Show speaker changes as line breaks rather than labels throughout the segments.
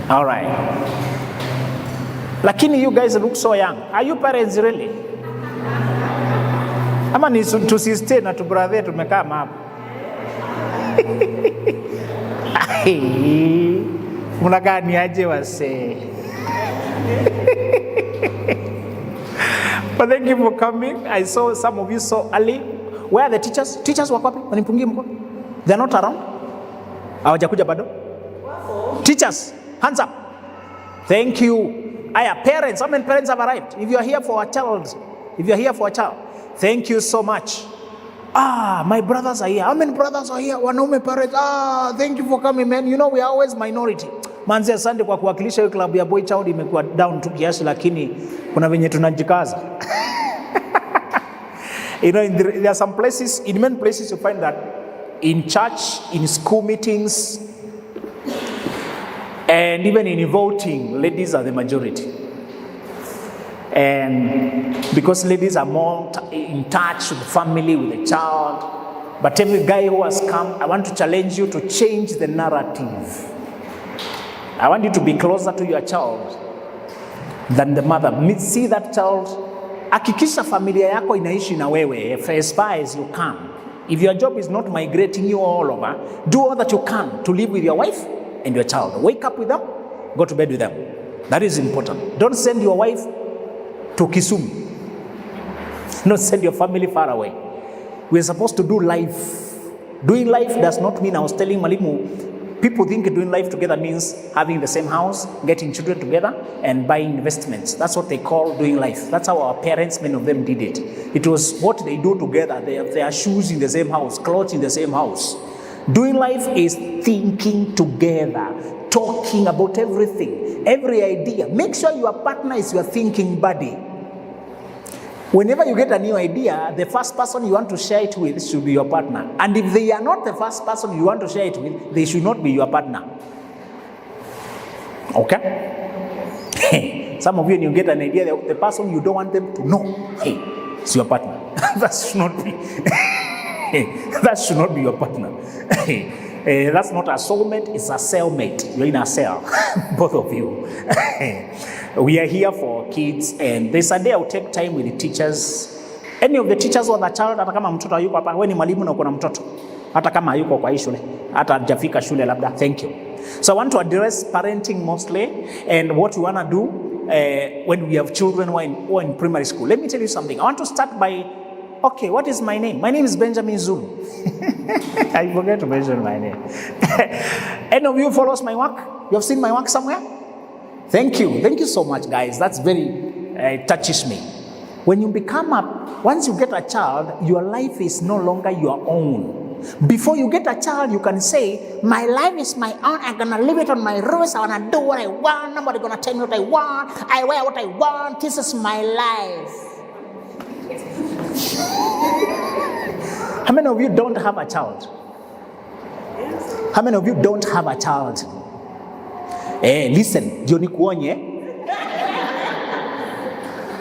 All right. Lakini you guys look so young. Are you parents really? Ama ni tusistay na tubrother tumekaa hapa. Mnakaa ni aje wase. But thank you for coming. I saw some of you so early. Where are the teachers? Teachers wako wapi? Wanipungie mkono. They are not around? Hawajakuja bado? Teachers, hands up. Thank you. Aya, parents, how many parents have arrived? If you are here for a child, thank you so much. My brothers are here. How many brothers are here? Wanaume parents. Thank you for coming, man. You know we are always minority. Manzi, asante kwa kuwakilisha hiyo club ya boy child, imekuwa down tu kiasi, lakini kuna venye tunajikaza. You know, there are some places, in many places you find that in church, in school meetings, and even in voting, ladies are the majority. And because ladies are more in touch with the family, with the child. But every guy who has come, I want to challenge you to change the narrative. I want you to be closer to your child than the mother. See that child. Hakikisha familia yako inaishi na wewe as far as you can. If your job is not migrating you all over, do all that you can to live with your wife and your child. Wake up with them, go to bed with them. That is important. Don't send your wife to Kisumu. Don't send your family far away. We're supposed to do life. Doing life does not mean, I was telling Malimu, people think doing life together means having the same house, getting children together, and buying investments. That's what they call doing life. That's how our parents, many of them, did it. It was what they do together. They have their shoes in the same house, clothes in the same house. Doing life is thinking together, talking about everything, every idea. Make sure your partner is your thinking buddy. Whenever you get a new idea, the first person you want to share it with should be your partner. And if they are not the first person you want to share it with, they should not be your partner. Okay? Some of you, when you get an idea, the person you don't want them to know, hey, it's your partner. That should not be. That should not be your partner. That's not a soulmate, it's a cellmate. You're in a cell, both of you. We are here for kids, and this Sunday I'll take time with the teachers. Any of the teachers or the child, hata kama mtoto hayuko hapa, wewe ni mwalimu na uko na mtoto. Hata kama hayuko kwa hii shule, hata hajafika shule labda. Thank you. So I want to address parenting mostly and what we want to do when we have children who are in primary school. Let me tell you something. I want to start by, okay, what is my name? My name is Benjamin Zulu. I forget to mention my name. Any of you follows my work? You have seen my work somewhere? Thank you. Thank you so much, guys. That's very, touches me. When you once you get a child, your life is no longer your own. Before you get a child, you can say, my life is my own. I'm going to live it on my rules. I want to do what I want. Nobody going to tell me what I want. I wear what I want. This is my life. How many of you don't have a child? How many of you don't have a child? Listen, ndio nikuonye.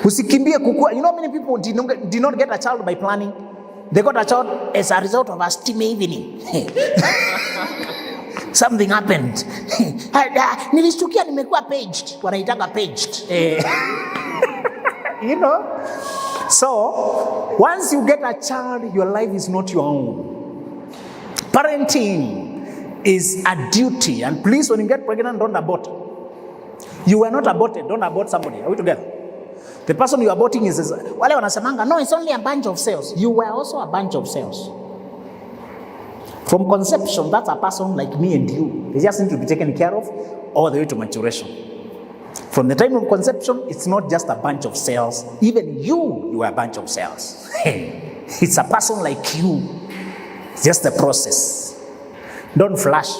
Usikimbie kukua. You know many people did not get a child by planning. They got a child as a result of a steamy evening. Something happened. Nilishtukia nimekuwa paged. Wanaitanga paged. You know? So, once you get a child, your life is not your own. Parenting is a duty. And please, when you get pregnant, don't abort. You were not aborted. Don't abort somebody. Are we together? The person you are aborting is wale wanasemanga, no, it's only a bunch of cells. You were also a bunch of cells. From conception, that's a person like me and you. They just need to be taken care of all the way to maturation. From the time of conception, it's not just a bunch of cells. Even you are a bunch of cells. It's a person like you. It's just a process. Don't flash.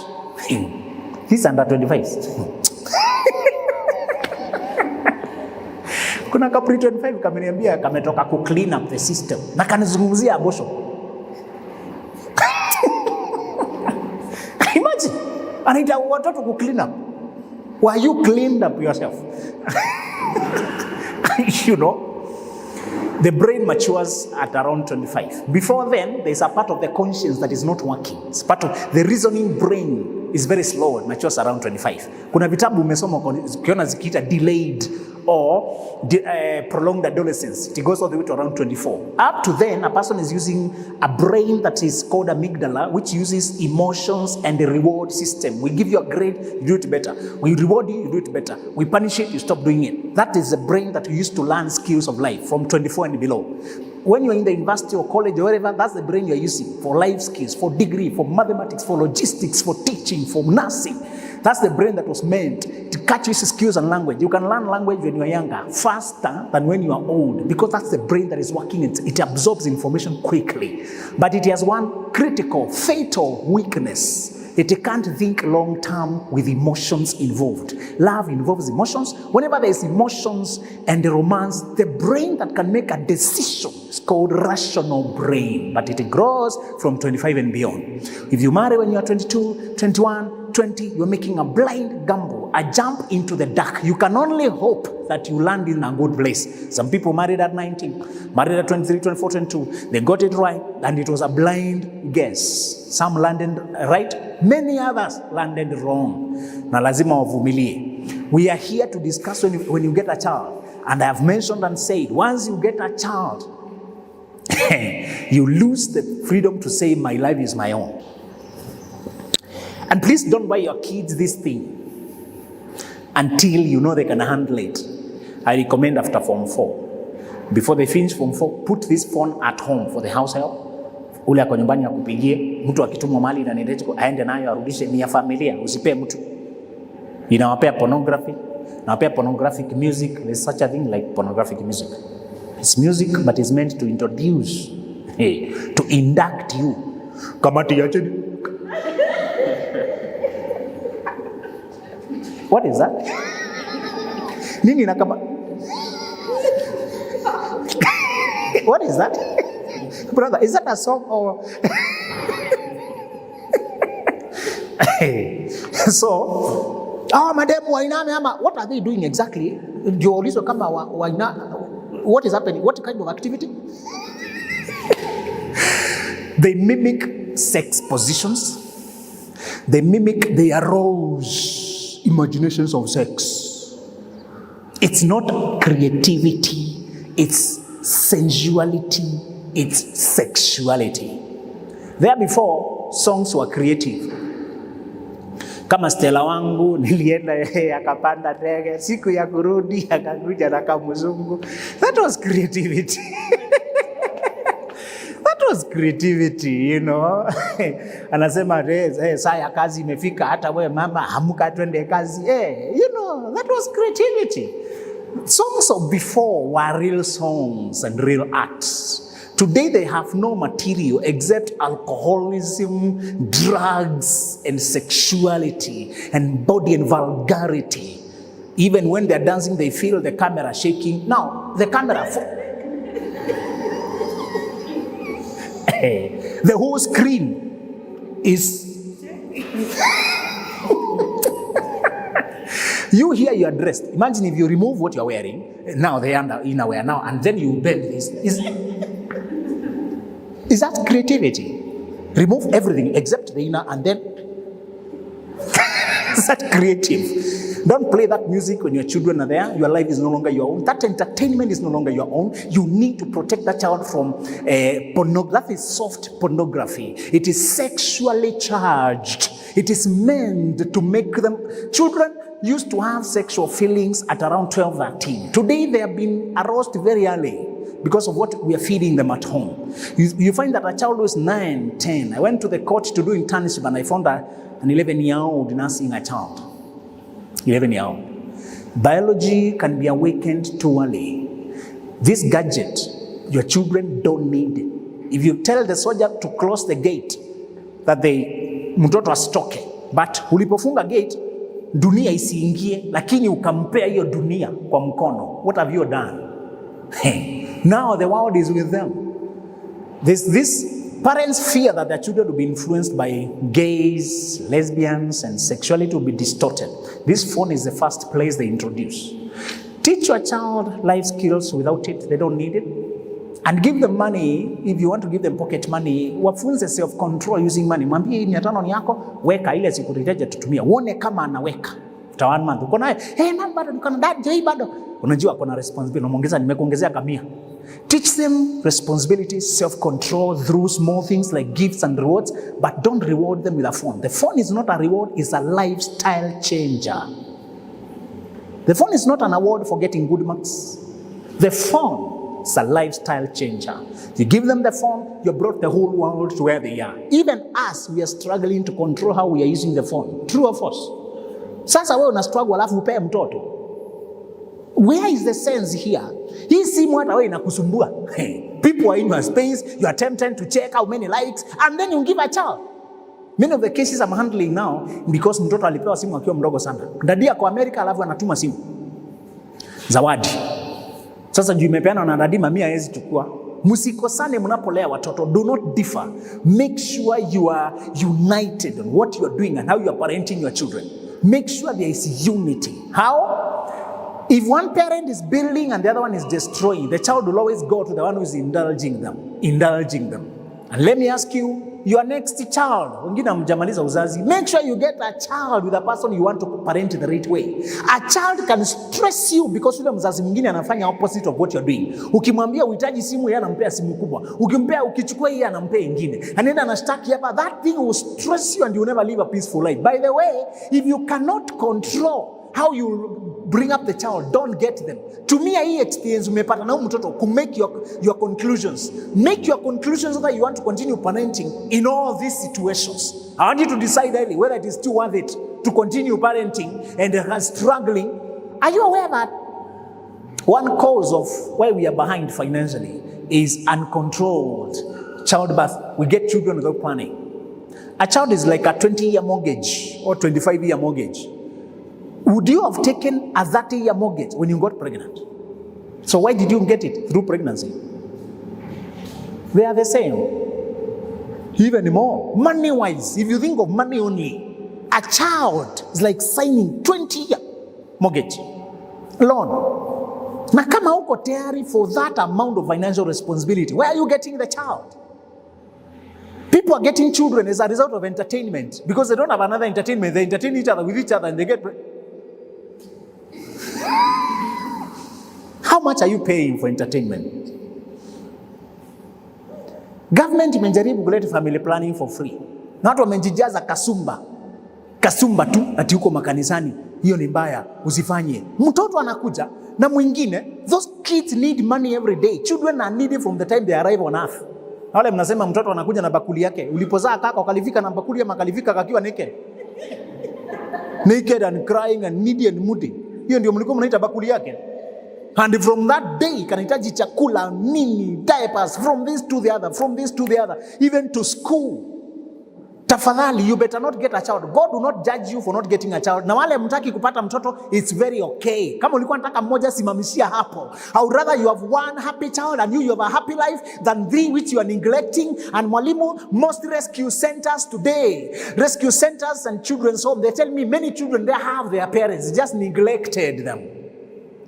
He's under 25. Kuna kapri 25 kameniambia kametoka ku clean up the system. Na kanizungumzia abortion. Imagine, anaita watoto ku clean up. Why you cleaned up yourself? You know, the brain matures at around 25. Before then, there's a part of the conscience that is not working. It's part of the reasoning brain is very slow, it matures around 25. Kuna vitabu umesoma ukiona zikiita delayed or prolonged adolescence, it goes all the way to around 24. Up to then, a person is using a brain that is called amygdala, which uses emotions and the reward system. We give you a grade, you do it better. We reward you, you do it better. We punish it, you stop doing it. That is the brain that we use to learn skills of life from 24 and below. When you're in the university or college or wherever, that's the brain you're using for life skills, for degree, for mathematics, for logistics, for teaching, for nursing. That's the brain that was meant to catch these skills and language. You can learn language when you're younger faster than when you are old, because that's the brain that is working. It absorbs information quickly. But it has one critical, fatal weakness. It can't think long term with emotions involved. Love involves emotions. Whenever there's emotions and romance, the brain that can make a decision is called rational brain. But it grows from 25 and beyond. If you marry when you are 22, 21, 20, you're making a blind gamble, a jump into the dark. You can only hope that you land in a good place. Some people married at 19, married at 23, 24, 22. They got it right, and it was a blind guess. Some landed right, many others landed wrong. Na lazima wavumilie. We are here to discuss when you get a child. And I have mentioned and said, once you get a child, you lose the freedom to say, my life is my own. And please don't buy your kids this thing until you know they can handle it. I recommend after Form 4. Before they finish Form 4, put this phone at home for the house help. Ule ako nyumbani akupigie, mtu akitumwa mali na nendeko aende nayo arudishe, ni ya familia, usipe mtu. Inawapea pornography, nawapea pornographic music. There's such a thing like pornographic music. It's music but it's meant to introduce, to induct you. Kamati ya chini. What is that? Nini na kama? What is that? Brother, is that a song or? So, madam wainame ama, what are they doing exactly? Ndio ulizo kama what is happening? What kind of activity? They mimic sex positions. They mimic, they arouse imaginations of sex. It's not creativity, it's sensuality, it's sexuality. There before, songs were creative. Kama Stella wangu nilienda akapanda ndege, siku ya kurudi akakuja na kamuzungu. That was creativity. That was creativity, you know. Anasema saa ya kazi imefika, hata wewe mama hamuka twende kazi. You know, that was creativity. Songs of before were real songs and real acts. Today they have no material except alcoholism, drugs, and sexuality, and body and vulgarity. Even when they're dancing, they feel the camera shaking. Now, the camera... the whole screen is... You here, you are dressed. Imagine if you remove what you are wearing, now the innerwear now, and then you bend this. Is that creativity? Remove everything except the inner, and then is that creative? Don't play that music when your children are there. Your life is no longer your own. That entertainment is no longer your own. You need to protect that child from pornography. That is soft pornography. It is sexually charged. It is meant to make them... Children used to have sexual feelings at around 12, 13. Today they have been aroused very early because of what we are feeding them at home. You find that a child who is 9, 10. I went to the court to do internship and I found an 11-year-old nursing a child. 11-year-old. Biology can be awakened too early. This gadget, your children don't need it. If you tell the soldier to close the gate, that mtoto asitoke, but ulipofunga gate, dunia isiingie, lakini ukampea hiyo dunia kwa mkono. What have you done? Now the world is with them. This parents fear that their children will be influenced by gays, lesbians, and sexuality will be distorted. This phone is the first place they introduce. Teach your child life skills. Without it, they don't need it. And give them money. If you want to give them pocket money, wafunze self-control using money. Mwambie hii 500 ni yako, weka ile siku rejeje tutumia. Uone kama anaweka. After 1 month, uko naye, man bado niko na dad, hii bado. Unajua kuna responsibility, unaongeza nimekuongezea kamia. Teach them responsibility, self-control through small things like gifts and rewards, but don't reward them with a phone. The phone is not a reward, it's a lifestyle changer. The phone is not an award for getting good marks. The phone is a lifestyle changer. You give them the phone, you brought the whole world to where they are. Even us, we are struggling to control how we are using the phone. True or false? Sasa wewe una struggle alafu upee mtoto. Where is the sense here? Hii simu hata wewe inakusumbua. People are in your space, you are tempted to check how many likes, and then you give a child. Many of the cases I'm handling now because mtoto alipewa simu akiwa mdogo sana. Dadia kwa Amerika alafu anatuma simu. Zawadi. Sasa juu imepeana na dadi mamia hawezi chukua. Msikosane mnapolea watoto. Do not differ. Make sure you are united on what you are doing and how you are parenting your children. Make sure there is unity. How? If one parent is building and the other one is destroying, the child will always go to the one who is indulging them. And let me ask you, your next child, wengine hamjamaliza uzazi, make sure you get a child with a person you want to parent the right way. A child can stress you because yule mzazi mwingine anafanya opposite of what you're doing. Ukimwambia uhitaji simu, yeye anampea simu kubwa. Ukichukua yeye anampea ingine. Anaenda anashtaki hapa, that thing will stress you and you will never live a peaceful life. By the way, if you cannot control how you bring up the child, don't get them. Tumia hii experience umepata na mtoto to make your conclusions. Make your conclusions that you want to continue parenting in all these situations. I want you to decide early whether it is still worth it to continue parenting and struggling. Are you aware that one cause of why we are behind financially is uncontrolled childbirth? We get children without planning. A child is like a 20-year mortgage or 25-year mortgage. Would you have taken a 30-year mortgage when you got pregnant? So why did you get it? Through pregnancy. They are the same. Even more. Money-wise, if you think of money only, a child is like signing 20-year mortgage loan. Na kama uko tayari for that amount of financial responsibility, where are you getting the child? People are getting children as a result of entertainment because they don't have another entertainment. They entertain each other with each other and they get... How much are you paying for entertainment? Government imejaribu kuleta family planning for free. Na watu wamejijaza kasumba tu ati uko makanisani. Hiyo ni mbaya, usifanye. Mtoto anakuja na mwingine, those kids need money every day. Children are needed from the time they arrive on earth. Na wale mnasema mtoto anakuja na bakuli yake. Ulipozaa kaka ukalivika na bakuli ama kalivika kakiwa naked. Naked and crying and needy and moody. Hiyo ndio mlikuwa mnaita bakuli yake. And from that day, kanahitaji chakula, nini, diapers, from this to the other, even to school. Tafadhali, you better not get a child. God will not judge you for not getting a child. Na wale mtaki kupata mtoto, it's very okay. Kama ulikuwa nataka mmoja, simamishia hapo. I would rather you have one happy child and you have a happy life than three which you are neglecting. And mwalimu, most rescue centers today, rescue centers and children's home, they tell me many children, they have their parents, just neglected them.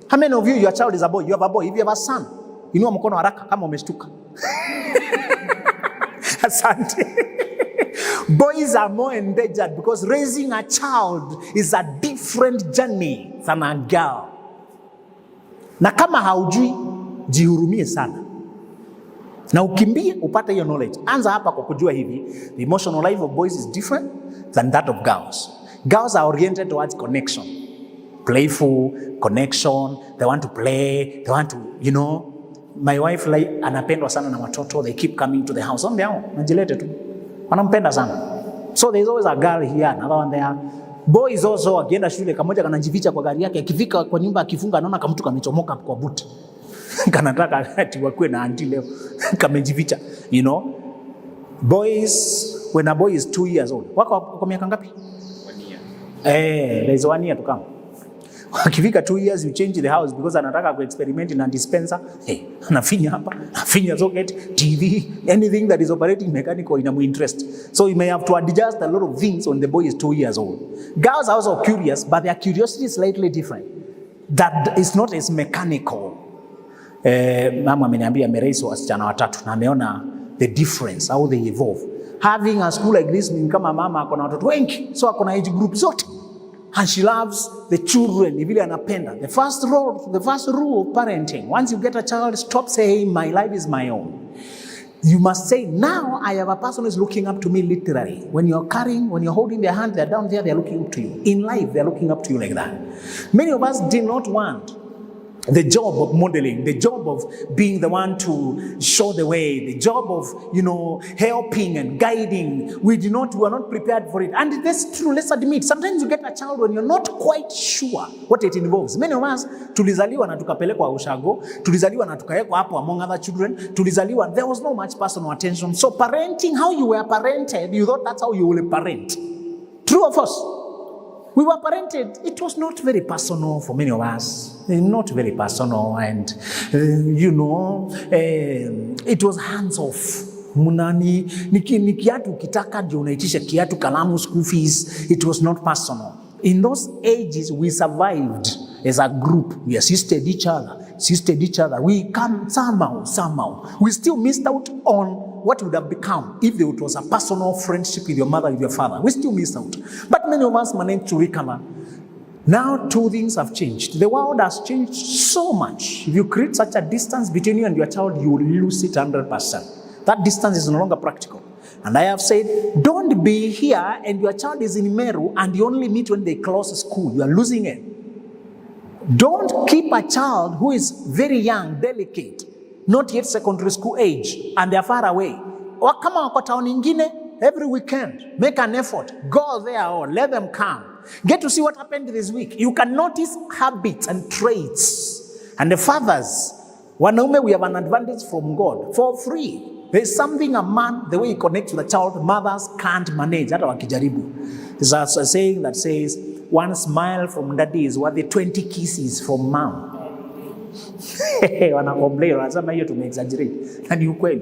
How many of you, your child is a boy? You have a boy. If you have a son, inua mkono haraka kama umeshtuka. Asante. Boys are more endangered because raising a child is a different journey than a girl. Na kama haujui, jihurumie sana. Na ukimbie upate hiyo knowledge. Anza hapa kwa kujua hivi, the emotional life of boys is different than that of girls. Girls are oriented towards connection. Playful, connection, they want to play, they want to, my wife like anapendwa sana na watoto, they keep coming to the house on their own, najilete tu, wanampenda sana. So there's always a girl here, another one there. Boys also, akienda shule, kamoja kanajificha kwa gari yake, akifika kwa nyumba akifunga, anaona kama mtu kamechomoka kwa buti. Kanataka ati wakue na auntie leo, kamejificha, Boys, when a boy is 2 years old, wako kwa miaka ngapi? 1 year. There's 1 year to come. Akifika 2 years, you change the house because anataka ku-experiment na dispenser. Anafinya hapa, anafinya socket, TV, anything that is operating mechanical inamu interest. So you may have to adjust a lot of things when the boy is 2 years old. Girls are also curious, but their curiosity is slightly different. That is not as mechanical. Mama ameniambia ameraise wasichana watatu na ameona the difference, how they evolve. Having a school like this ni kama mama akona watoto wengi, so akona age group zote. And she loves the children, ni vile anapenda. The first rule of parenting, once you get a child, stop saying my life is my own. You must say, now I have a person who is looking up to me literally. When you're holding their hand, they're down there, they're looking up to you. In life, they're looking up to you like that. Many of us did not want the job of modeling, the job of being the one to show the way, the job of, helping and guiding. We were not prepared for it. And that's true, let's admit. Sometimes you get a child when you're not quite sure what it involves. Many of us, tulizaliwa na tukapelekwa ushago, tulizaliwa na tukawekwa hapo among other children, tulizaliwa, there was no much personal attention. So parenting, how you were parented, you thought that's how you will parent. True or false? We were parented. It was not very personal for many of us. Not very personal, and it was hands off. Munani ni kiatu kitaka ndio unaitisha kiatu kalamu school fees. It was not personal. In those ages we survived as a group. We assisted each other. We come somehow. We still missed out on what would have become if it was a personal friendship with your mother, with your father. We still missed out. But many of us managed to recover. Now, two things have changed. The world has changed so much. If you create such a distance between you and your child, you will lose it 100%. That distance is no longer practical. And I have said, don't be here and your child is in Meru and you only meet when they close school. You are losing it. Don't keep a child who is very young, delicate, not yet secondary school age, and they are far away. Kama wako town ingine, every weekend, make an effort. Go there or let them come. Get to see what happened this week. You can notice habits and traits. And the fathers, wanaume, we have an advantage from God for free. There's something a man, the way he connects with a child, mothers can't manage. Hata wakijaribu. There's a saying that says, one smile from daddy is worth 20 kisses from mom. Wanacomplain, wanasema hiyo tume-exaggerate. Na ni ukweli.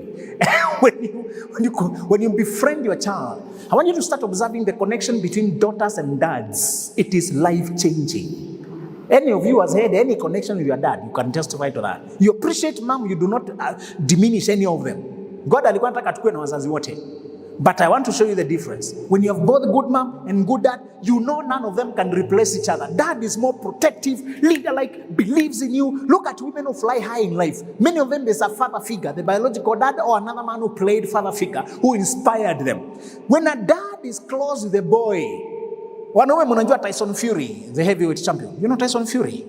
When you befriend your child, I want you to start observing the connection between daughters and dads. It is life-changing. Any of you has had any connection with your dad, you can testify to that. You appreciate mom, you do not diminish any of them. God alikuwa anataka tukue na wazazi wote. But I want to show you the difference. When you have both good mom and good dad, you know none of them can replace each other. Dad is more protective, leader-like, believes in you. Look at women who fly high in life. Many of them, there's a father figure, the biological dad or another man who played father figure, who inspired them. When a dad is close with a boy, wanaume mnajua Tyson Fury, the heavyweight champion. You know Tyson Fury?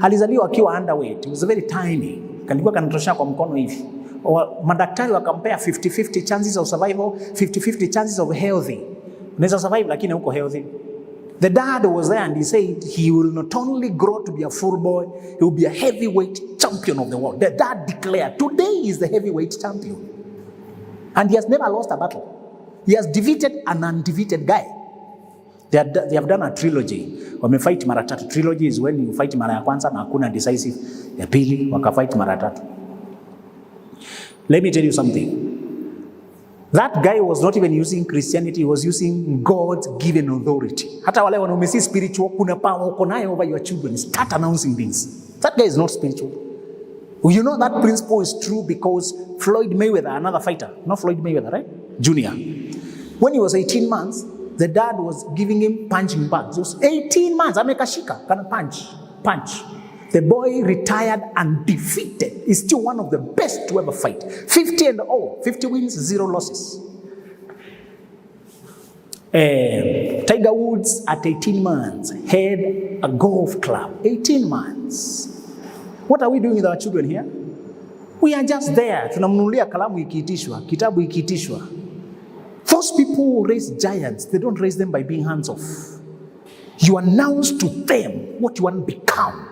Alizaliwa akiwa underweight. He was very tiny. Kalikuwa kanatoshana kwa mkono hivi. Madaktari wakampea 50-50 chances of survival, 50-50 chances of healthy. Unaweza survive lakini huko healthy. The dad was there and he said he will not only grow to be a full boy, he will be a heavyweight champion of the world. The dad declared, today he is the heavyweight champion. And he has never lost a battle. He has defeated an undefeated guy. They have done a trilogy. Wamefight mara tatu. Trilogy is when you fight mara ya kwanza na hakuna decisive. Ya pili wakafight mara tatu. Let me tell you something. That guy was not even using Christianity, he was using God's given authority. Hata wale wanaomesi spiritual, kuna power uko nayo over your children. Start announcing things. That guy is not spiritual. You know that principle is true because Floyd Mayweather, another fighter, not Floyd Mayweather, right? Junior. When he was 18 months, the dad was giving him punching bags. It was 18 months, amekashika, kana punch. The boy retired undefeated. He's still one of the best to ever fight. 50 wins, 0 losses. Tiger Woods at 18 months had a golf club. 18 months. What are we doing with our children here? We are just there. Tunamnunulia kalamu ikiitishwa, kitabu ikiitishwa. Those people who raise giants, they don't raise them by being hands off. You announce to them what you want to become.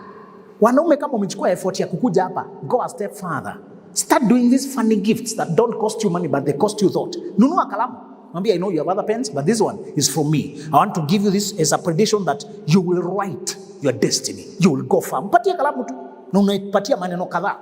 Wanaume kama umechukua effort ya kukuja hapa, go a step further. Start doing these funny gifts that don't cost you money but they cost you thought. Nunua kalamu. Maybe I know you have other pens, but this one is from me. I want to give you this as a prediction that you will write your destiny. You will go far. Mpatia kalamu tu. Na unaipatia maneno kadhaa.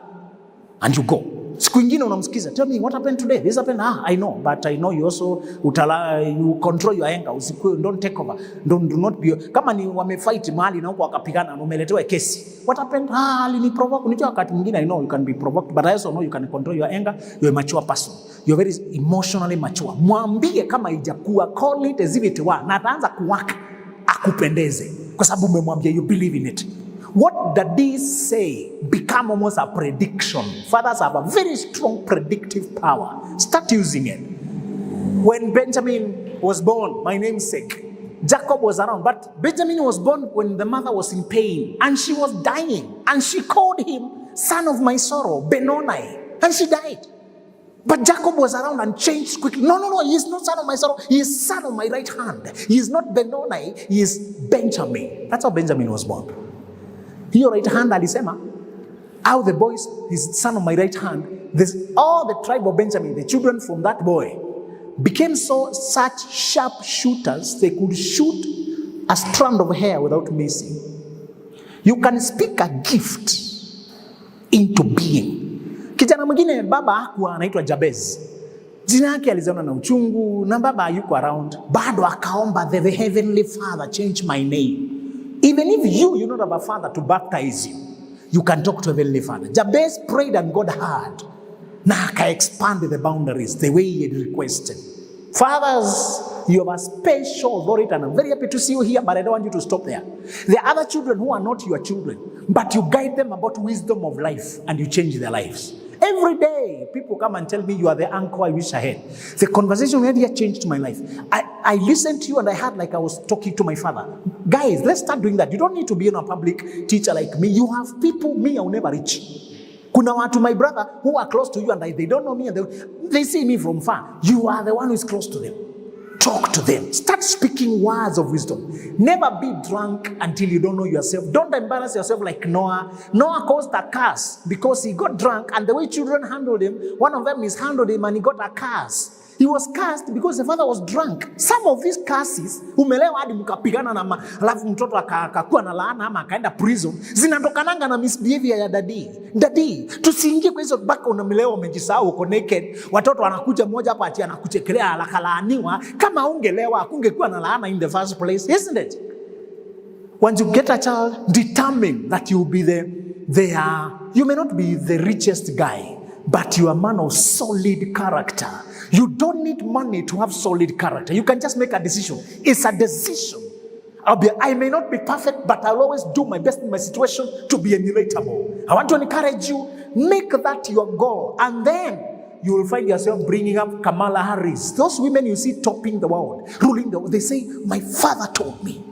And you go. Siku ingine unamsikiza, tell me what happened today, this happened, I know, but I know you also you control your anger, don't take over, do not be, kama ni wamefight mahali na huko wakapigana na umeletewa kesi, what happened, aliniprovoke. Unajua wakati mwingine I know you can be provoked, but I also know you can control your anger. You're a mature person, you're very emotionally mature. Mwambie kama ijakuwa, call it as if it were, na ataanza kuwaka akupendeze kwa sababu umemwambia, you believe in it. What daddies say become almost a prediction. Fathers have a very strong predictive power. Start using it. When Benjamin was born, my namesake, Jacob was around, but Benjamin was born when the mother was in pain and she was dying, and she called him son of my sorrow, Benoni, and she died. But Jacob was around and changed quickly. No, he is not son of my sorrow. He is son of my right hand. He is not Benoni, he is Benjamin. That's how Benjamin was born. Your right hand, alisema, how the boys, his son of my right hand, all the tribe of Benjamin, the children from that boy, became such sharp shooters, they could shoot a strand of hair without missing. You can speak a gift into being. Kijana mwingine baba hakuwa anaitwa Jabez. Jina yake alizaona na uchungu, na baba hayuko around. Bado akaomba, the heavenly Father change my name. Even if you don't have a father to baptize you, you can talk to Heavenly Father. Jabez prayed and God heard. Na expanded the boundaries the way he had requested. Fathers, you have a special authority, and I'm very happy to see you here, but I don't want you to stop there. There are other children who are not your children, but you guide them about wisdom of life and you change their lives. Every day, people come and tell me, you are the anchor I wish I had. The conversation we had here changed my life. I listened to you and I had like I was talking to my father. Guys, let's start doing that. You don't need to be a public teacher like me. You have people me I will never reach. Kuna watu, my brother, who are close to you and they don't know me and they see me from far. You are the one who is close to them. Talk to them. Start speaking words of wisdom. Never be drunk until you don't know yourself. Don't embarrass yourself like Noah. Noah caused a curse because he got drunk, and the way children handled him, one of them mishandled him and he got a curse. He was cursed because the father was drunk. Some of these curses, umelewa hadi mkapigana na alafu mtoto akakuwa na laana ama akaenda prison, zinatokananga na misbehavior ya daddy. Tusiingie kwa hizo baka unamelewa umejisahau uko naked. Watoto wanakuja mmoja hapa ati anakuchekelea alakalaaniwa. Kama ungelewa kungekuwa na laana in the first place, isn't it? Once you get a child, determine that you will be you may not be the richest guy, but you are a man of solid character. You don't need money to have solid character. You can just make a decision. It's a decision. I may not be perfect, but I'll always do my best in my situation to be emulatable. I want to encourage you, make that your goal. And then you will find yourself bringing up Kamala Harris. Those women you see topping the world, ruling the world, they say, my father told me.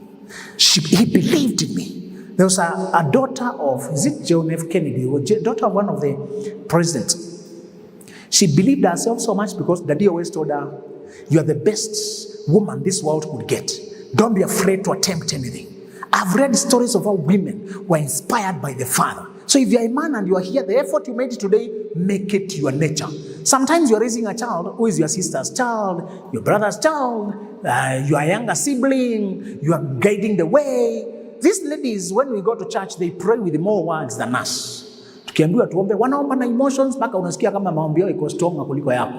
He believed in me. There was a daughter of, is it John F. Kennedy, or daughter of one of the presidents. She believed herself so much because daddy always told her, you are the best woman this world could get. Don't be afraid to attempt anything. I've read stories of how women were inspired by the father. So if you're a man and you are here, the effort you made today, make it your nature. Sometimes you're raising a child who is your sister's child, your brother's child, your younger sibling, you are guiding the way. These ladies, when we go to church, they pray with more words than us. Tukiambiwa tuombe, wanaomba na emotions mpaka unasikia kama maombi yao iko strong kuliko yako.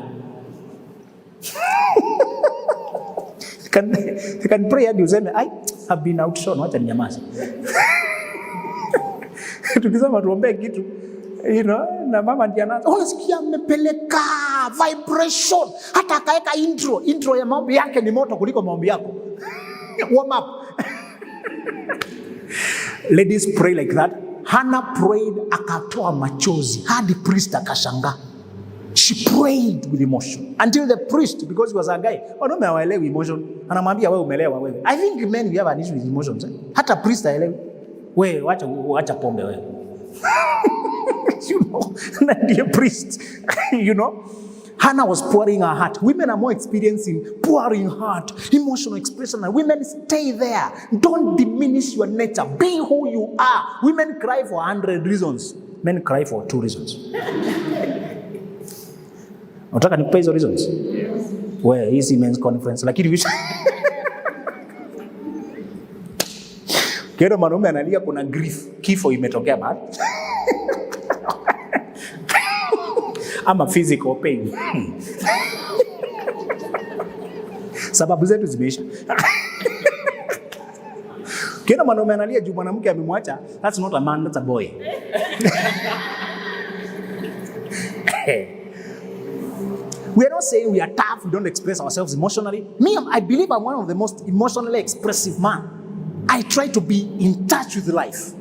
You can pray hadi useme, I have been outshone, wacha ninyamaze. Tukisema tuombe kitu, na mama ndiye anaanza, unasikia amepeleka vibration, hata akaeka intro ya maombi yake ni moto kuliko maombi yako. Warm up. Ladies pray like that. Hannah prayed, akatoa machozi hadi priest akashanga. She prayed with emotion until the priest, because he was a guy, wanaume hawaelewi emotion, anamwambia wewe umelewa wewe. I think men we have an issue with emotions. Hata priest haelewi. Wewe wacha pombe wewe. The priest, Hannah was pouring her heart. Women are more experienced in pouring heart, emotional expression, and women stay there. Don't diminish your nature. Be who you are. Women cry for 100 reasons. Men cry for 2 reasons. Unataka nikupe hizo reasons? Yes. Where is men's conference? Lakini wish. Kero mwanaume analia kuna grief. Kifo imetokea bado. ama physical pain. Sababu zetu zimeisha. Kila mwanaume analia juu mwanamke amemwacha, that's not a man, that's a boy. We are not saying we are tough, we don't express ourselves emotionally. Me, I believe I'm one of the most emotionally expressive men. I try to be in touch with life.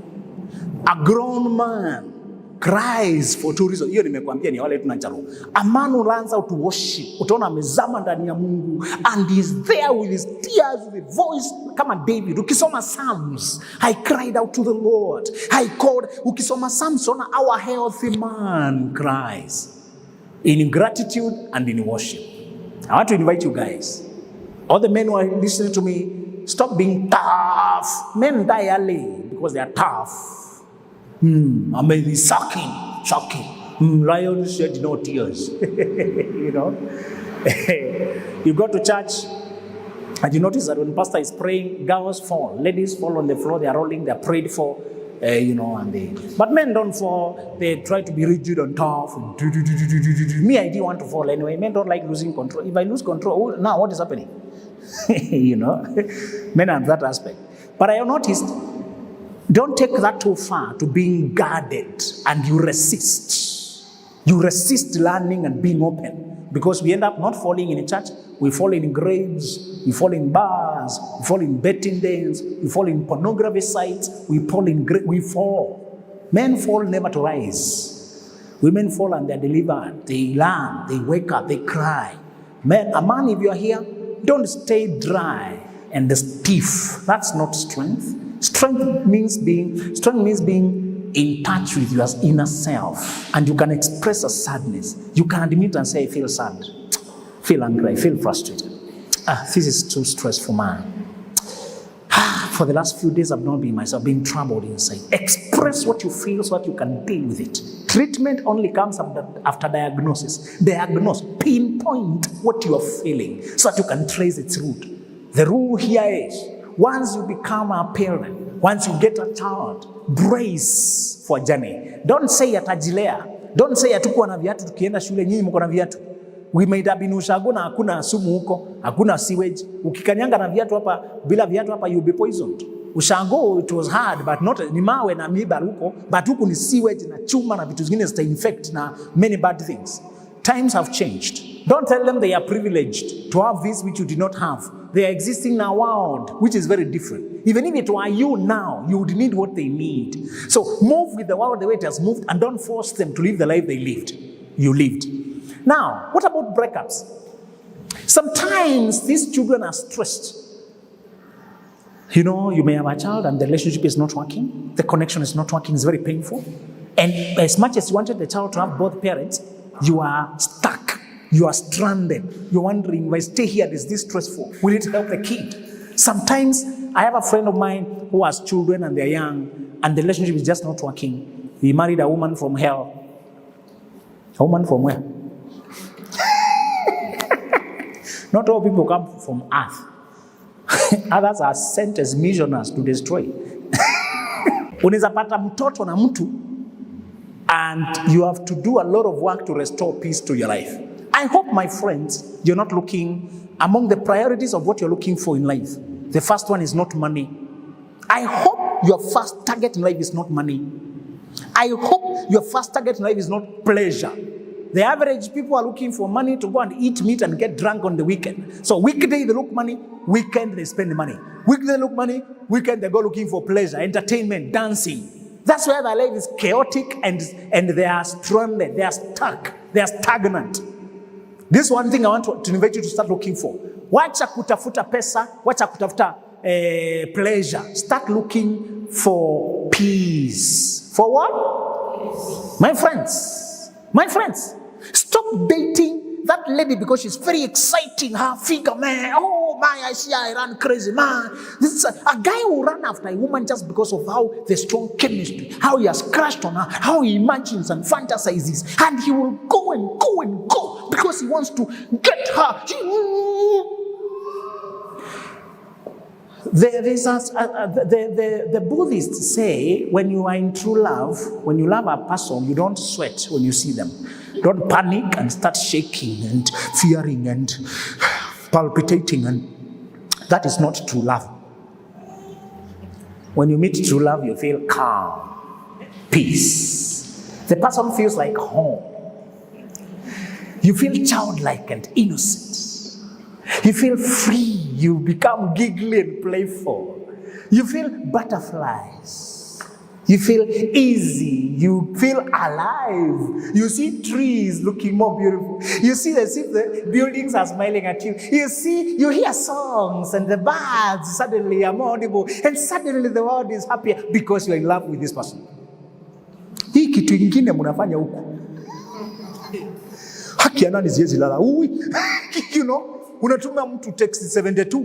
A grown man cries for two reasons. Hiyo nimekuambia ni wale tunacharo. A man who learns how to worship. Utaona amezama ndani ya Mungu and he's there with his tears, with a voice kama David. Ukisoma Psalms, I cried out to the Lord. I called. Ukisoma Psalms, our healthy man cries in gratitude and in worship. I want to invite you guys, all the men who are listening to me, stop being tough. Men die early because they are tough. I may be shocking. Lions shed no tears. You know, you go to church and you notice that when pastor is praying, girls fall, ladies fall on the floor, they are rolling, they are prayed for, but men don't fall. They try to be rigid and tough. Me, I didn't want to fall anyway. Men don't like losing control. If I lose control, now what is happening? You know, men have that aspect. But I have noticed, don't take that too far to being guarded and you resist. You resist learning and being open because we end up not falling in a church. We fall in graves, we fall in bars, we fall in betting dens, we fall in pornography sites, we fall. Men fall never to rise. Women fall and they're delivered. They learn, they wake up, they cry. A man, if you're here, don't stay dry and stiff. That's not strength. Strength means being in touch with your inner self, and you can express a sadness. You can admit and say, I feel sad, feel angry, I feel frustrated. This is too stressful, man. For the last few days, I've not been myself, been troubled inside. Express what you feel so that you can deal with it. Treatment only comes after diagnosis. Diagnose, pinpoint what you are feeling so that you can trace its root. The rule here is, once you become a parent, once you get a child, brace for journey. Don't say atajilea. Don't say hatukuwa na viatu tukienda shule, nyinyi mko na viatu. We made up in ushago na hakuna sumu huko, hakuna sewage. Ukikanyanga na viatu hapa, bila viatu hapa, you'll be poisoned. Ushago, it was hard, but not ni mawe na miba huko, but huku ni sewage na chuma na vitu zingine zita infect na many bad things. Times have changed. Don't tell them they are privileged to have this which you did not have. They are existing in a world which is very different. Even if it were you now, you would need what they need. So move with the world the way it has moved and don't force them to live the life they lived. You lived. Now, what about breakups? Sometimes these children are stressed. You know, you may have a child and the relationship is not working. The connection is not working. It's very painful. And as much as you wanted the child to have both parents, you are stuck. You are stranded. You're wondering, if I stay here, is this stressful? Will it help the kid? Sometimes, I have a friend of mine who has children and they're young, and the relationship is just not working. He married a woman from hell. A woman from where? Not all people come from earth. Others are sent as missionaries to destroy. Unaweza pata mtoto na mtu, and you have to do a lot of work to restore peace to your life. I hope, my friends, you're not looking among the priorities of what you're looking for in life. The first one is not money. I hope your first target in life is not money. I hope your first target in life is not pleasure. The average people are looking for money to go and eat meat and get drunk on the weekend. So weekday they look money, weekend they spend the money. Weekday they look money, weekend they go looking for pleasure, entertainment, dancing. That's why their life is chaotic and they are stranded, they are stuck, they are stagnant. This is one thing I want to invite you to start looking for. Wacha kutafuta pesa, wacha kutafuta pleasure. Start looking for peace. For what? Peace. My friends, stop dating that lady because she's very exciting. Her figure, man. Oh my, I see I run crazy, man. This is a guy who run after a woman just because of how the strong chemistry, how he has crashed on her, how he imagines and fantasizes, and he will go and go and go because he wants to get her. The Buddhists say when you are in true love, when you love a person, you don't sweat when you see them. Don't panic and start shaking and fearing and palpitating. And that is not true love. When you meet true love, you feel calm, peace. The person feels like home. You feel childlike and innocent. You feel free. You become giggly and playful. You feel butterflies. You feel easy. You feel alive. You see trees looking more beautiful. You see as if the buildings are smiling at you. You hear songs and the birds suddenly are more audible. And suddenly the world is happier because you're in love with this person. Hii kitu ingine mnafanya huku. Haki ya nani siwezi lala. You know, unatuma mtu text 72.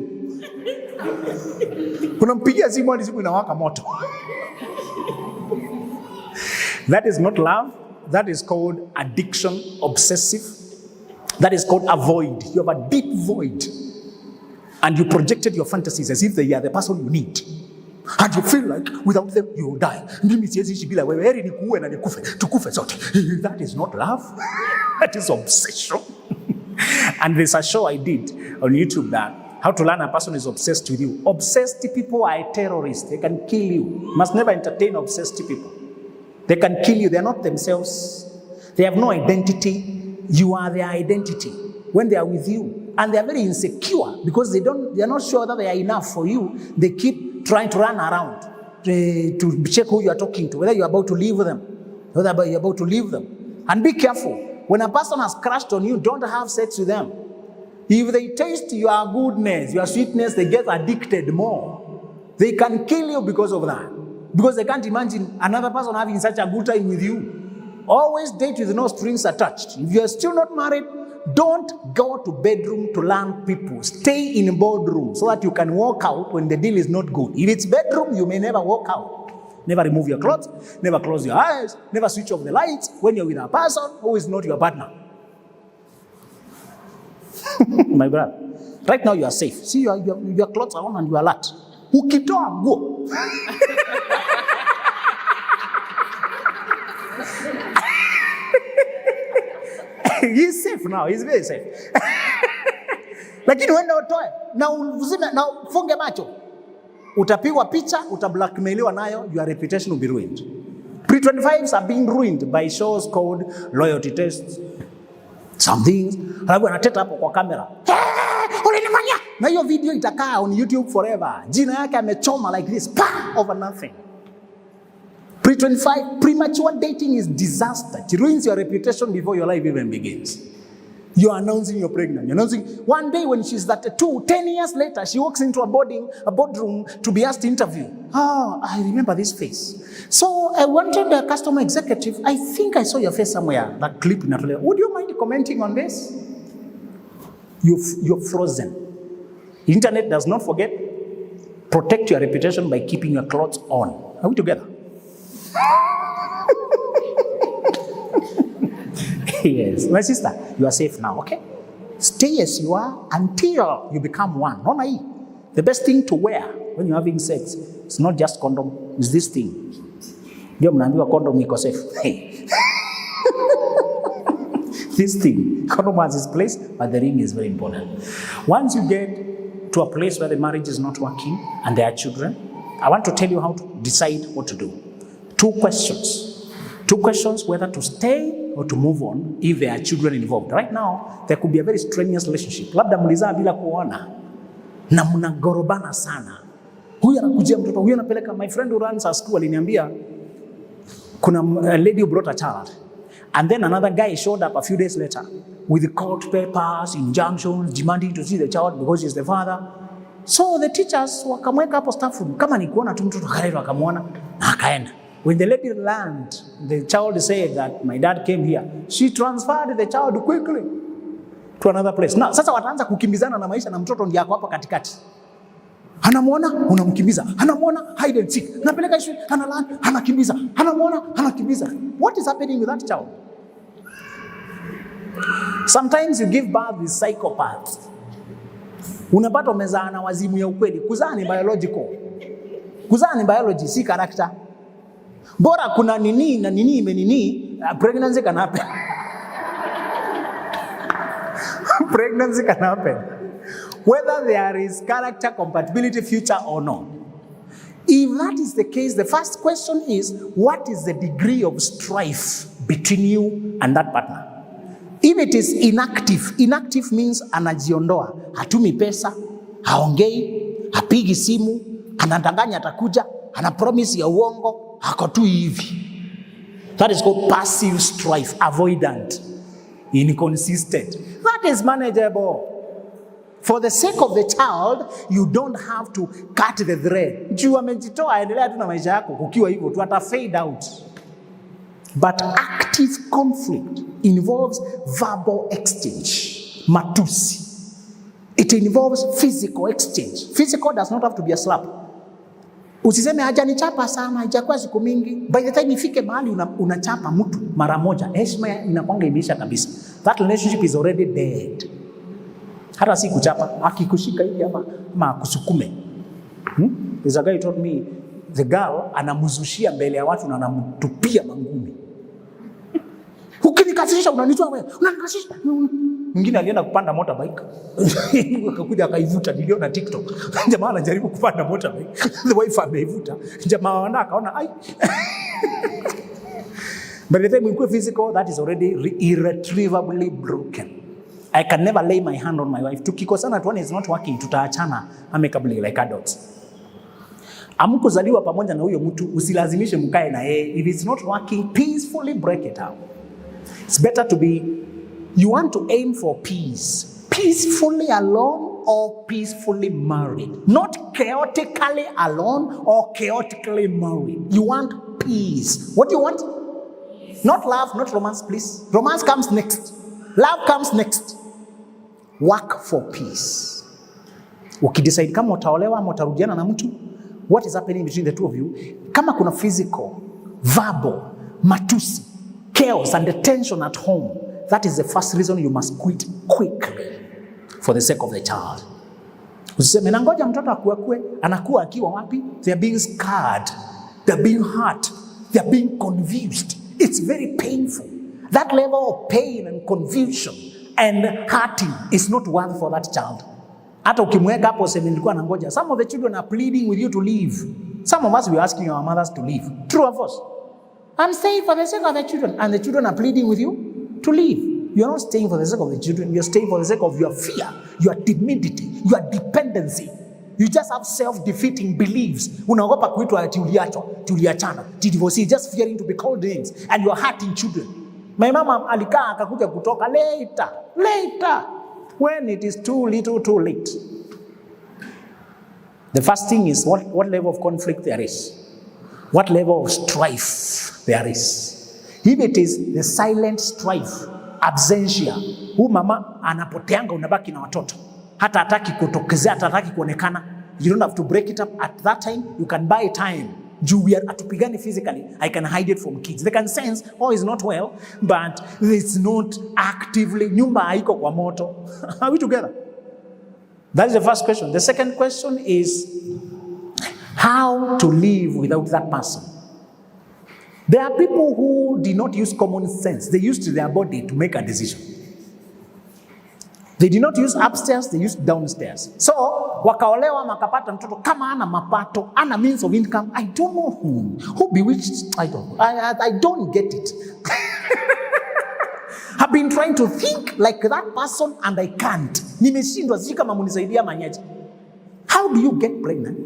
Unampigia simu hadi simu inawaka moto. That is not love. That is called addiction, obsessive. That is called a void. You have a deep void. And you projected your fantasies as if they are the person you need. And you feel like without them you will die. That is not love. That is obsession. And there's a show I did on YouTube that how to learn a person is obsessed with you. Obsessed people are terrorists. They can kill you. You must never entertain obsessed people. They can kill you. They are not themselves. They have no identity. You are their identity when they are with you. And they are very insecure because they are not sure that they are enough for you. They keep trying to run around to check who you are talking to, whether you are about to leave them, whether you are about to leave them. And be careful. When a person has crushed on you, don't have sex with them. If they taste your goodness, your sweetness, they get addicted more. They can kill you because of that. Because they can't imagine another person having such a good time with you. Always date with no strings attached. If you are still not married, don't go to bedroom to learn people. Stay in boardroom so that you can walk out when the deal is not good. If it's bedroom, you may never walk out. Never remove your clothes, never close your eyes, never switch off the lights when you're with a person who is not your partner. My brother, right now you are safe. See, your clothes are on and you are alert. Ukitoa go. He's safe now. He's very safe. Lakini uende utoe na uzime na ufunge macho. Utapigwa picha, utablackmailiwa nayo, your reputation will be ruined. Pre-25s are being ruined by shows called loyalty tests. Some things. Alafu anateta hapo kwa kamera. Ulinifanyia. Na hiyo video itakaa on YouTube forever. Jina yake amechoma like this. Over nothing. Pre-25, premature dating is disaster. It ruins your reputation before your life even begins. You're announcing you're pregnant. You're announcing one day when she's 32, 10 years later, she walks into a boardroom to be asked to interview. Oh, I remember this face. So I wanted a customer executive. I think I saw your face somewhere. That clip in Australia. Would you mind commenting on this? You're frozen. The internet does not forget. Protect your reputation by keeping your clothes on. Are we together? Yes, my sister, you are safe now, okay? Stay as you are until you become one. No, the best thing to wear when you're having sex, it's not just condom, it's this thing. Ndio mnaambiwa condom iko safe. Hey. This thing, condom has its place, but the ring is very important. Once you get to a place where the marriage is not working and there are children, I want to tell you how to decide what to do. Two questions whether to stay or to move on if there are children involved. Right now, there could be a very strenuous relationship. Labda mlizaa bila kuona na mnagorobana sana. Huyu anakujia mtoto, huyu anapeleka. My friend who runs a school aliniambia kuna a lady who brought a child. And then another guy showed up a few days later with the court papers, injunctions, demanding to see the child because he's the father. So the teachers wakamweka hapo staff room. Kama ni kuona tu mtoto akaenda akamwona na akaenda. When the lady learned, the child said that my dad came here. She transferred the child quickly to another place. Now, sasa wataanza kukimbizana na maisha na mtoto ndiye hapo katikati. Anamwona, unamkimbiza. Anamwona, hide and seek. Napeleka shule, analala, anakimbiza. Anamwona, anakimbiza. What is happening with that child? Sometimes you give birth with psychopaths. Unapata umezaa na wazimu ya ukweli. Kuzaa ni biological. Kuzaa ni biology, si character. Bora kuna nini na nini imenini, pregnancy can happen. Pregnancy can happen. Whether there is character compatibility future or not. If that is the case, the first question is, what is the degree of strife between you and that partner? If it is inactive means anajiondoa, hatumi pesa, haongei, hapigi simu, anadanganya atakuja, ana promise ya uongo, hako tu hivi. That is called passive strife, avoidant, inconsistent. That is manageable. For the sake of the child, you don't have to cut the thread. Juu amejitoa aendelea tu na maisha yako kukiwa hivyo tu ata fade out. But active conflict involves verbal exchange, matusi. It involves physical exchange. Physical does not have to be a slap. Usiseme hajanichapa sana, haijakuwa siku mingi. By the time ifike mahali unachapa mtu mara moja, heshima inakwanga imeisha kabisa. That relationship is already dead. Hata si kuchapa, akikushika hivi ama akusukume. There's a guy told me, the girl anamuzushia mbele ya watu na anamtupia mangumi. Ukinikasisha unanitoa wewe, unanikasisha. Mwingine alienda kupanda motorbike. Akakuja akaivuta, niliona TikTok. Jamaa anajaribu kupanda motorbike. The wife ameivuta. Jamaa wana akaona ai. By the time we go physical, that is already irretrievably broken. I can never lay my hand on my wife. Tukikosana tuone is not working, tutaachana amicably like adults. Amkuzaliwa pamoja na huyo mtu, usilazimishe mkae na yeye. If it's not working, peacefully break it up. It's better to be, you want to aim for peace. Peacefully alone or peacefully married. Not chaotically alone or chaotically married. You want peace. What do you want? Not love, not romance, please. Romance comes next. Love comes next. Work for peace. Ukidecide kama utaolewa ama utarudiana na mtu, what is happening between the two of you? Kama kuna physical, verbal, matusi, chaos and the tension at home, that is the first reason you must quit quickly for the sake of the child. Usiseme nangoja mtoto akue, anakuwa akiwa wapi? They are being scarred. They are being hurt. They are being confused. It's very painful. That level of pain and confusion and hurting is not worth for that child. Hata ukimweka hapo sema nilikuwa nangoja. Some of the children are pleading with you to leave. Some of us we are asking our mothers to leave. True or false? I'm staying for the sake of the children, and the children are pleading with you to leave. You are not staying for the sake of the children. You are staying for the sake of your fear, your timidity, your dependency. You just have self-defeating beliefs. Unaogopa kuitwa ati uliachwa, ati uliachana, ati divorce, just fearing to be called names, and you are hurting children. My mama alikaa akakuja kutoka later, when it is too little, too late. The first thing is what level of conflict there is. What level of strife there is. If it is the silent strife, absentia, mama anapoteanga unabaki na watoto. Hata hataki kutokezea, hata hataki kuonekana. You don't have to break it up at that time. You can buy time. We are atupigani physically. I can hide it from kids. They can sense, oh, it's not well, but it's not actively. Nyumba haiko kwa moto. Are we together? That is the first question. The second question is how to live without that person. There are people who did not use common sense. They used their body to make a decision. They did not use upstairs, they used downstairs. So, wakaolewa makapata mtoto kama ana mapato, ana means of income. I don't know who bewitched, I don't know. I don't get it. I've been trying to think like that person and I can't. Nimeshindwa sijui kama munisaidia manyaji. How do you get pregnant?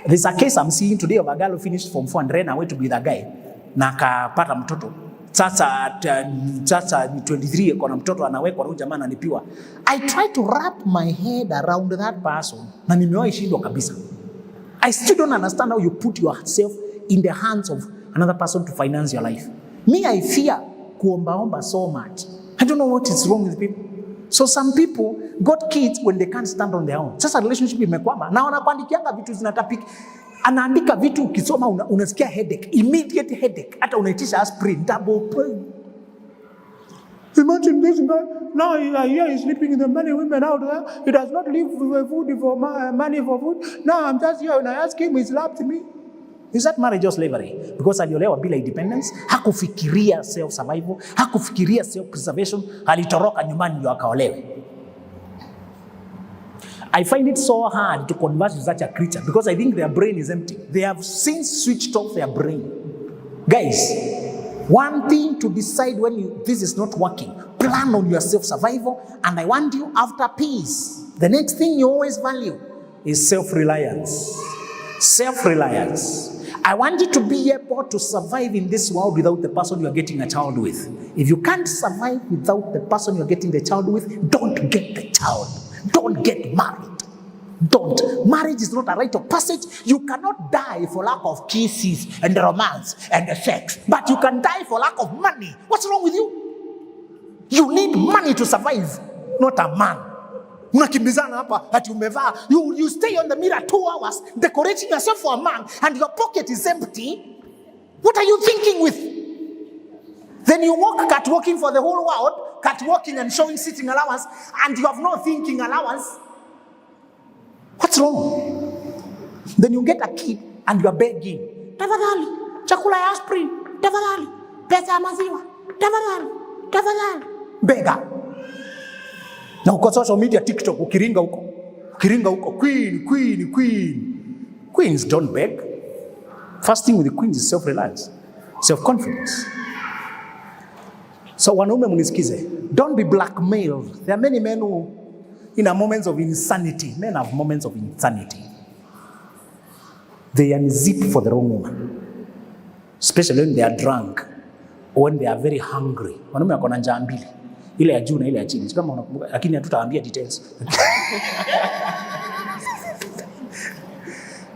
There's a case I'm seeing today of a girl who finished Form 4 and ran away to be the guy. Na akapata mtoto. Sasa 23 kuna mtoto anawekwa na jamaa ananipiwa. I try to wrap my head around that person na nimewahi shindwa kabisa. I still don't understand how you put yourself in the hands of another person to finance your life. Me, I fear kuombaomba so much. I don't know what is wrong with people. So some people got kids when they can't stand on their own. Sasa relationship imekwama na wanakuandikianga vitu zinatapika. Anaandika vitu ukisoma unasikia headache, immediate headache. Hata unaitisha aspirin, double pain. Imagine this guy, now here he's sleeping with the many women out there. He does not live for food, for money for food. Now I'm just here and I ask him, he slapped me. Is that marriage or slavery? Because aliolewa bila independence, hakufikiria self-survival, hakufikiria self-preservation, alitoroka nyumbani ndio akaolewe. I find it so hard to converse with such a creature because I think their brain is empty. They have since switched off their brain. Guys, one thing to decide when this is not working, plan on your self-survival, and I want you after peace. The next thing you always value is self-reliance. Self-reliance. I want you to be able to survive in this world without the person you're getting a child with. If you can't survive without the person you're getting the child with, don't get the child. Don't get married. Don't. Marriage is not a rite of passage. You cannot die for lack of kisses and romance and sex, but you can die for lack of money. What's wrong with you? You need money to survive, not a man. Unakimbizana hapa ati umevaa. You stay on the mirror 2 hours decorating yourself for a man and your pocket is empty. What are you thinking with? Then you walk catwalking for the whole world, catwalking and showing sitting allowance, and you have no thinking allowance. What's wrong? Then you get a kid and you are begging. Tafadhali, chakula ya aspirin. Tafadhali, pesa ya maziwa. Tafadhali, tafadhali. Beggar. Na uko social media, TikTok, ukiringa huko, queen. Queens don't beg. First thing with the queens is self-reliance, self-confidence. So wanaume munisikize, don't be blackmailed. There are many men who, in a moments of insanity, men have moments of insanity. They unzip for the wrong woman, especially when they are drunk or when they are very hungry. Wanaume wako na njaa mbili. Ile ya juu na ile ya chini. Kama unakumbuka, lakini hatutaambia details.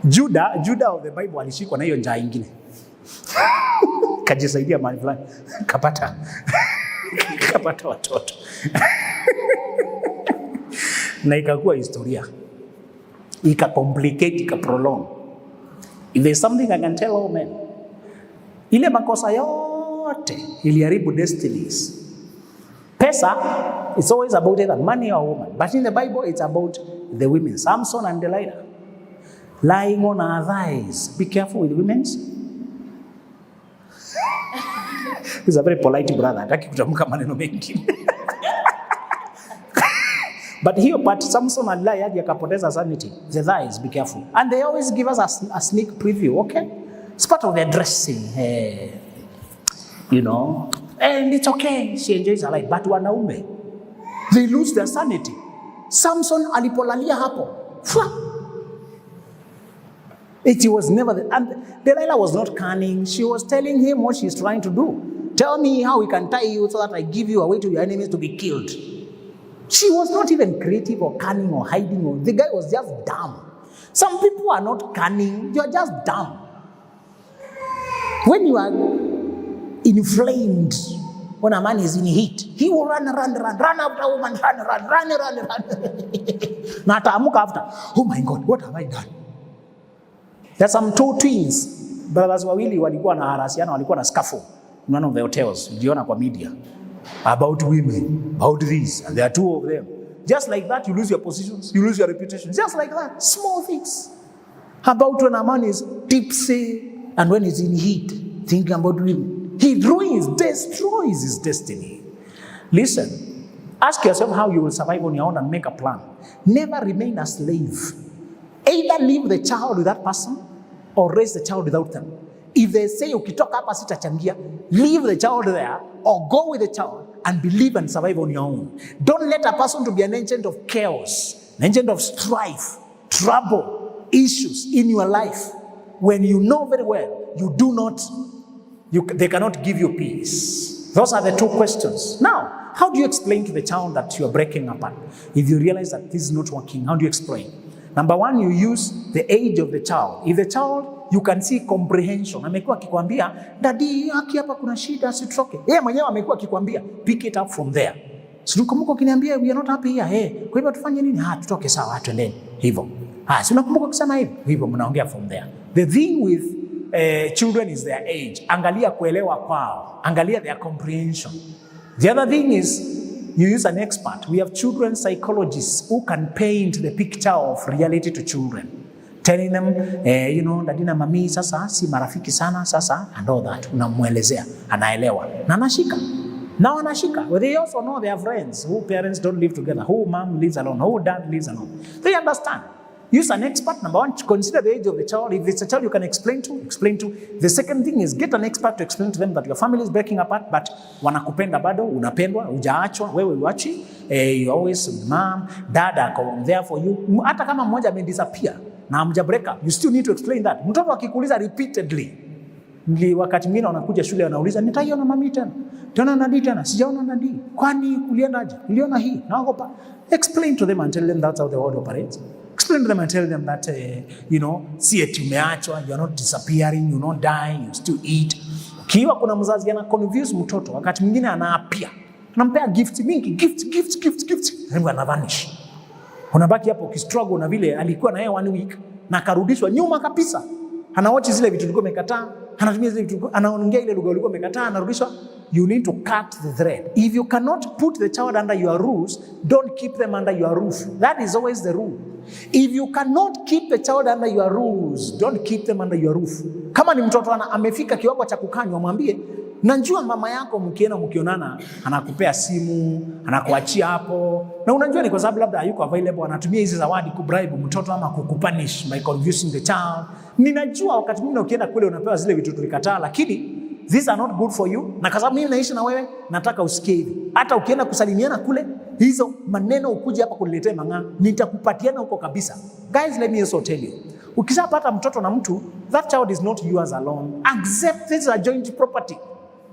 Judah of the Bible alishikwa na hiyo njaa nyingine. Kajisaidia mahali fulani. Kapata watoto. Na ikakuwa historia. Ika complicate, ika prolong. If there's something I can tell all men, ile makosa yote iliharibu destinies. Pesa, it's always about either money or woman. But in the Bible, it's about the women. Samson and Delilah. Lying on our thighs. Be careful with women's. He's a very polite brother. Hataki kutamka maneno mengi. But here, Samson and Delilah yakapoteza sanity. The thighs, be careful. And they always give us a sneak preview, okay? It's part of their dressing. Hey, you know. And it's okay, she enjoys her life. But wanaume, they lose their sanity. Samson alipolalia hapo. It was never, and Delilah was not cunning. She was telling him what she's trying to do. Tell me how we can tie you so that I give you away to your enemies to be killed. She was not even creative or cunning or hiding. The guy was just dumb. Some people are not cunning, you're just dumb. When you are inflamed, when a man is in heat, he will run after a woman, run. Na ataamuka after, oh my God, what have I done? There's some 2 twins, brothers wawili walikuwa na harasiana, walikuwa na scuffle in one of the hotels, uliona kwa media, about women, about this, and there are 2 of them. Just like that, you lose your positions, you lose your reputation. Just like that, small things. About when a man is tipsy and when he's in heat, thinking about women. He destroys his destiny. Listen, ask yourself how you will survive on your own and make a plan. Never remain a slave. Either leave the child with that person or raise the child without them. If they say, ukitoka hapa sitachangia, leave the child there or go with the child and believe and survive on your own. Don't let a person to be an agent of chaos, an agent of strife, trouble, issues in your life when you know very well they cannot give you peace. Those are the 2 questions. Now, how do you explain to the child that you are breaking apart? If you realize that this is not working, how do you explain? Number 1, you use the age of the child. If the child, you can see comprehension. Amekuwa akikwambia, daddy, haki hapa kuna shida, sitoke. Yeye mwenyewe amekuwa akikwambia, pick it up from there. Sio kumbuka ukiniambia we are not happy here. Kwa hivyo tufanye nini? Tutoke sawa, twendeni. Hivyo. Sio nakumbuka kusema hivyo mnaongea from there. The thing with children is their age. Angalia kuelewa kwao. Angalia their comprehension. The other thing is, you use an expert. We have children psychologists who can paint the picture of reality to children. Telling them, daddy na mami sasa si marafiki sana sasa and all that. Unamuelezea, anaelewa. Na anashika. Now anashika. Well, they also know their friends who parents don't live together, who mom lives alone, who dad lives alone. They understand. Use an expert. Number one, consider the age of the child. If it's a child you can explain to. The second thing is get an expert to explain to them that your family is breaking apart, but wanakupenda bado, unapendwa, hujaachwa, wewe uachi. You always, mom, dad are there for you. Hata kama mmoja disappear na hamja break up, you still need to explain that. Mtoto akikuuliza repeatedly, wakati mwingine wanakuja shule wanauliza, nitaiona mami tena? Tena nadi tena? Sijaona nadi. Kwani uliendaje? Niliona hii. Naogopa. Explain to them and tell them that's how the world operates. Explain to them and tell them that, si eti umeachwa, you're not disappearing, you're not dying, you still eat. Kiwa kuna mzazi ana confuse mtoto, wakati mwingine anaapia. Anampea gift mingi, gift. Hebu anavanish. Unabaki hapo ukistruggle na vile alikuwa na yeye 1 week na akarudishwa nyuma kabisa. Anawachi zile vitu ulikuwa umekataa, anatumia zile vitu, anaongea ile lugha ulikuwa umekataa, anarudishwa. You need to cut the thread. If you cannot put the child under your rules, don't keep them under your roof. That is always the rule. If you cannot keep the child under your rules, don't keep them under your roof. Kama ni mtoto amefika kiwango cha kukanywa, mwambie, najua mama yako mkionana anakupea simu, anakuachia hapo. Na unajua ni kwa sababu labda hayuko available, anatumia hizi zawadi kubribe mtoto ama kukupunish by confusing the child. Ninajua wakati mwingine ukienda kule unapewa zile vitu tulikataa, lakini these are not good for you. Na kwa sababu mimi naishi na wewe, nataka usikie hivi. Hata ukienda kusalimiana kule, hizo maneno ukuje hapa kuniletea mang'aa, nitakupatiana huko kabisa. Guys, let me also tell you. Ukishapata mtoto na mtu, that child is not yours alone. Accept this is a joint property.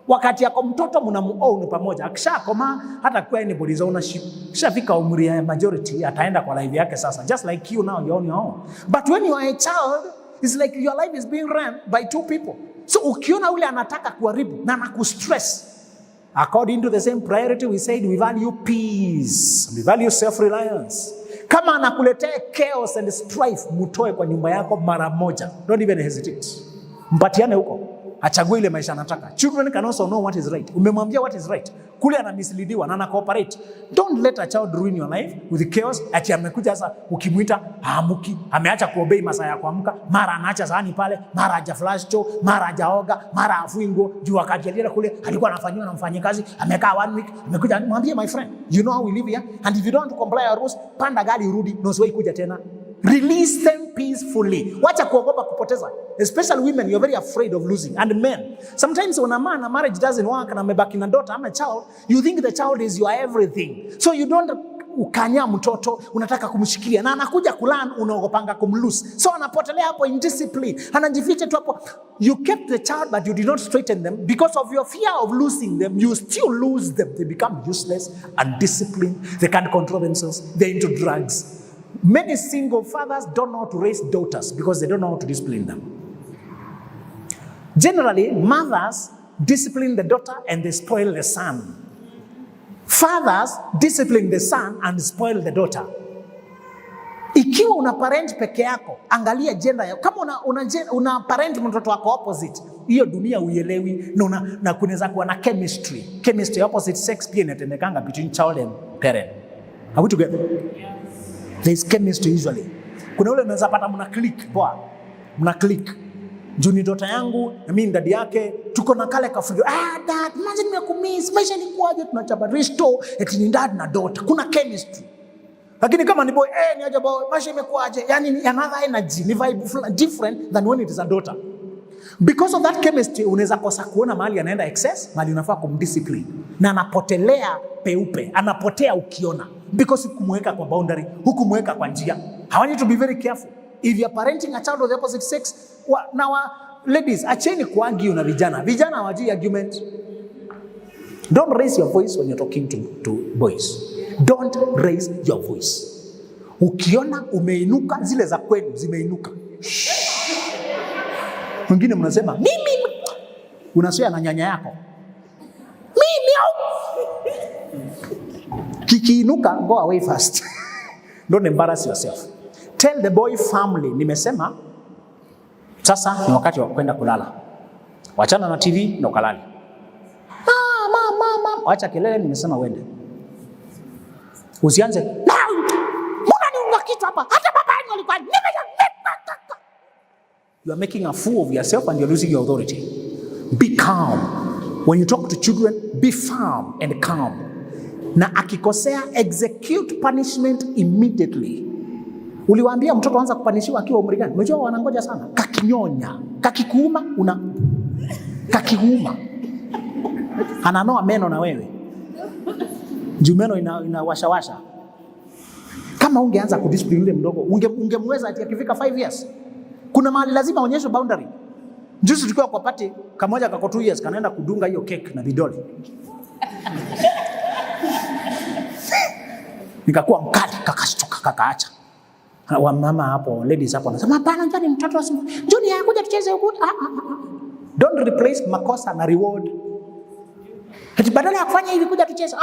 Wakati yako mtoto mnamuown pamoja. Akishakoma hata kwa anybody's ownership. Kishafika umri ya majority, ataenda kwa life yake sasa. Just like you now, you're on your own. But when you are a child, it's like your life is being run by 2 people. So ukiona ule anataka kuharibu na anakustress, according to the same priority we said, we value peace, we value self-reliance. Kama anakuletea chaos and strife, mutoe kwa nyumba yako mara moja. Don't even hesitate. Mpatiane huko. Achague ile maisha anataka. Children can also know what is right. Umemwambia what is right. Kule anamislidiwa na cooperate. Don't let a child ruin your life with chaos. Ati amekuja sasa ukimuita haamuki, ameacha kuobei masaa ya kuamka, mara anaacha sahani pale, mara haja flash cho, mara hajaoga, mara afui nguo, juu wakati alienda kule alikuwa anafanywa na mfanyikazi, amekaa 1 week, amekuja mwambie, my friend, you know how we live here, and if you don't comply our rules, panda gari urudi, na usiwahi kuja tena. Release them peacefully. Wacha kuogopa kupoteza. Especially women, you're very afraid of losing. And men, sometimes when a marriage doesn't work and amebaki na daughter, I'm a child, you think the child is your everything. So you don't ukanya mtoto, unataka kumshikilia. Na anakuja kulan, unaogopanga kumlose. So anapotelea hapo indiscipline. Anajificha tu hapo. You kept the child but you did not straighten them. Because of your fear of losing them, you still lose them. They become useless, undisciplined. They can't control themselves. They're into drugs. Many single fathers don't know how to raise daughters because they don't know how to discipline them. Generally, mothers discipline the daughter and they spoil the son. Fathers discipline the son and spoil the daughter. Ikiwa una parent peke yako, angalia gender yako. Kama una parent mtoto wako opposite, hiyo dunia uielewi na kunaweza kuwa na chemistry. Chemistry opposite sex pia inatendekanga between child and parent. Are we together? There is chemistry usually. Kuna ule unaweza pata mna click, poa. Mna click. Juu ni daughter yangu, na mimi dadi yake, tuko na kale kafujo. Dad, imagine nimekumiss, maisha ni kuaje, tunachapa risto, eti ni dad na daughter. Kuna chemistry. Lakini kama ni boy, ni aje boy, maisha imekuaje? Yani another energy, ni vibe different than when it is a daughter. Because of that chemistry, unaweza kosa kuona mahali anaenda excess, mahali unafaa kumdiscipline. Na anapotelea peupe, anapotea ukiona. Because hukumweka kwa boundary, hukumweka kwa njia. I want you to be very careful. If you are parenting a child of the opposite sex, now ladies, acheni kuargue na vijana. Vijana hawajui argument. Don't raise your voice when you're talking to boys. Don't raise your voice. Ukiona umeinuka, zile za kwenu zimeinuka. Mwingine mnasema, mimi unaswea na nyanya yako. Mimi kikiinuka, go away fast. Don't embarrass yourself. Tell the boy family, nimesema sasa ni wakati wa kwenda kulala. Wachana na TV na ukalale. Mama, wacha kelele, nimesema uende. Usianze, mbona niunga kitu hapa? Hata baba yangu alikuwa You are making a fool of yourself and you're losing your authority. Be calm. When you talk to children, be firm and calm. Na akikosea, execute punishment immediately. Uliwaambia mtoto anza kupanishiwa akiwa umri gani? Unajua wanangoja sana. Kakinyonya, kakikuuma, kakikuuma. Ananoa meno na wewe. Juu meno inawashawasha. Kama ungeanza kudiscipline yule mdogo, ungemweza ati akifika 5 years. Kuna mahali lazima onyesho boundary. Juzi tulikuwa kwa party, kamoja kako 2 years kanaenda kudunga hiyo cake na vidole. Nikakuwa mkali, kakashtuka, kakaacha. Wa mama hapo, ladies hapo wanasema, "Hapana, njoni mtoto asimu. Njoni hakuja tucheze huko." Don't replace makosa na reward. Ati badala ya kufanya hivi kuja tucheze.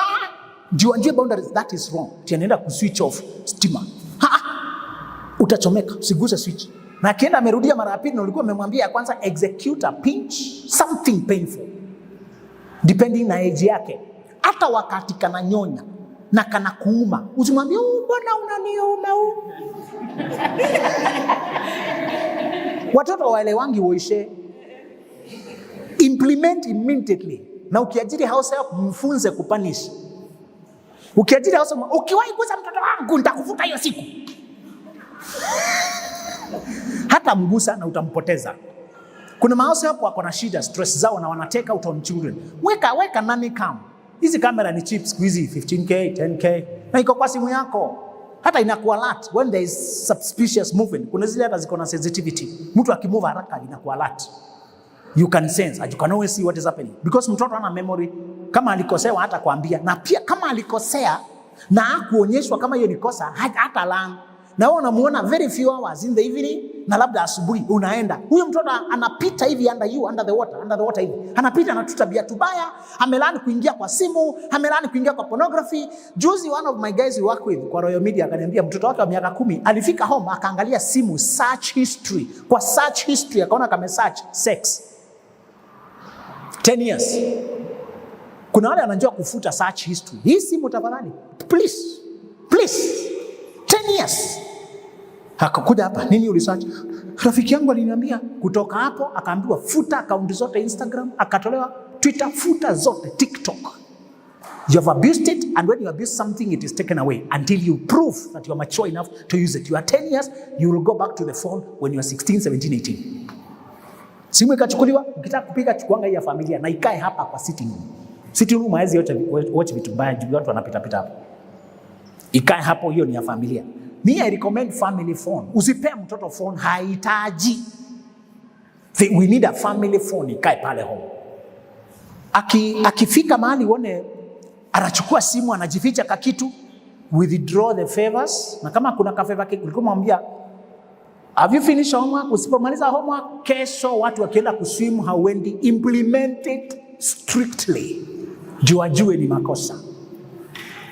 Jua boundaries, that is wrong. Tianaenda kuswitch off stima. Utachomeka, usiguse switch. Na akienda amerudia mara ya pili na ulikuwa umemwambia ya kwanza execute a pinch, something painful. Depending na age yake. Hata wakati kana nyonya na kana kuuma, usimwambie, "Mbona unaniuma?" Watoto waelewangi woishe. Implement immediately. Na ukiajiri house help, mfunze kupunish. Ukiajiri house help, ukiwahi kuza mtoto wangu nitakufuta hiyo siku. Hata mgusa na utampoteza. Kuna house help wako na shida, stress zao na wanateka out on children. Weka nani cam. Hizi kamera ni cheap siku hizi 15k, 10k. Na iko kwa simu yako. Hata inakuwa alert when there is suspicious movement. Kuna zile hata ziko na sensitivity. Mtu akimove haraka inakuwa alert. You can sense, and you can always see what is happening. Because mtoto ana memory, kama alikosewa hata kuambia. Na pia kama alikosea na hakuonyeshwa kama hiyo ni kosa, hata learn. Na wewe unamuona very few hours in the evening na labda asubuhi unaenda. Huyo mtoto anapita hivi under the water hivi. Anapita na tutabia tubaya, amelani kuingia kwa simu, amelani kuingia kwa pornography. Juzi one of my guys we work with kwa Royal Media akaniambia mtoto wake wa miaka 10 alifika home akaangalia simu search history. Kwa search history akaona kama search sex. 10 years. Kuna wale anajua kufuta search history. Hii simu tafadhali. Please. 10 years. Akakuja hapa, nini ulisearch? Rafiki yangu aliniambia. Kutoka hapo akaambiwa futa akaunti zote Instagram, akatolewa Twitter, futa zote TikTok. You have abused it, and when you abuse something it is taken away until you prove that you are mature enough to use it. You are 10 years, you will go back to the phone when you are 16, 17, 18. Simu ikachukuliwa, ukitaka kupiga chukuanga hii ya familia na ikae hapa kwa sitting room. Sitting room haezi watch vitu mbaya juu watu wanapita hapo. Ikae hapo, hiyo ni ya familia. I recommend family phone. Usipea mtoto phone, haitaji. We need a family phone, ikae pale home. Akifika mahali uone anachukua simu anajificha kakitu, withdraw the favors. Na kama kuna kafeva ulikuwa mwambia, have you finished homework? Usipomaliza homework, kesho watu wakienda kuswim hauendi. Implement it strictly. Jua ni makosa.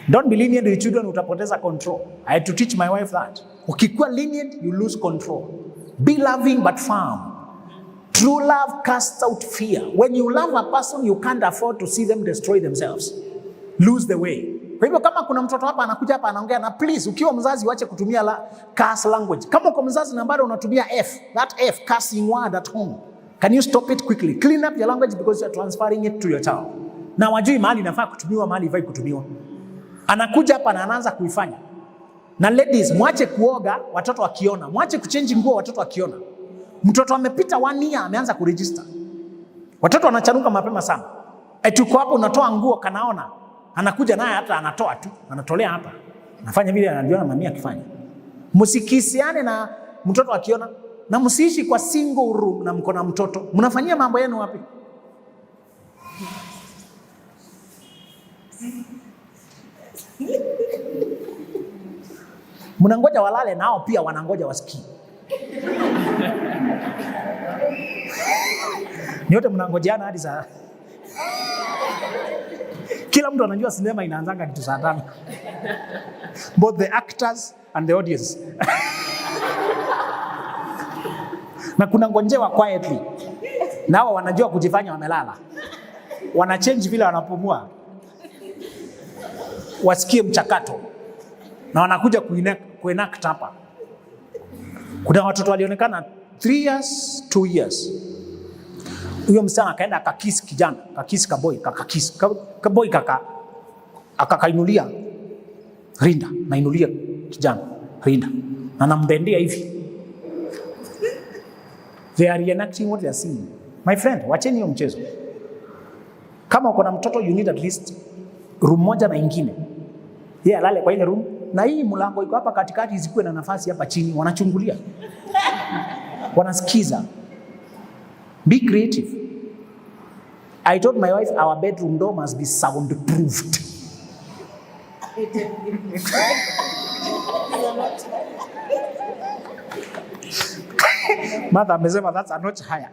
Don't be lenient with children, utapoteza control. I had to teach my wife that. Ukikuwa lenient, you lose control. Be loving but firm. True love casts out fear. When you love a person, you can't afford to see them destroy themselves. Lose the way. Kwa hivyo kama kuna mtoto hapa anakuja hapa anaongea na please, ukiwa mzazi uache kutumia curse language. Kama uko mzazi na bado unatumia F, that F cursing word at home. Can you stop it quickly? Clean up your language because you are transferring it to your child. Na wajui mahali inafaa kutumiwa, mahali haifai kutumiwa. Anakuja hapa na anaanza kuifanya. Na ladies, mwache kuoga watoto wakiona. Mwache kuchange nguo watoto wakiona. Mtoto amepita 1 year ameanza kuregister. Watoto wanachanuka mapema sana. Tuko hapo unatoa nguo kanaona. Anakuja naye hata anatoa tu. Anatolea hapa. Anafanya vile anajiona mami akifanya. Msikisiane na mtoto akiona. Na msiishi kwa single room na mko na mtoto. Mnafanyia mambo yenu wapi? Mnangoja walale nao pia wanangoja wasikie. Nyote mnangojeana hadi saa. Kila mtu anajua sinema inaanzanga kitu saa 5. Both the actors and the audience. Na kuna ngonjewa quietly. Nao wanajua kujifanya wamelala. Wanachange vile wanapumua. Wasikie mchakato. Na wanakuja kuenact hapa. Kuna watoto walionekana 3 years, 2 years. Huyo msichana akaenda akakisi kijana, akakisi kaboi akakainulia rinda, nainulia kijana rinda, na nambendia hivi. They are reenacting what they are seeing. My friend, wacheni hiyo mchezo. Kama uko na mtoto, you need at least room moja na ingine. Yeye alale kwa ile room, na hii mlango iko hapa katikati isikuwe na nafasi hapa chini, wanachungulia. Wanasikiza. Be creative. I told my wife our bedroom door must be soundproofed. Mother amesema that's a notch higher.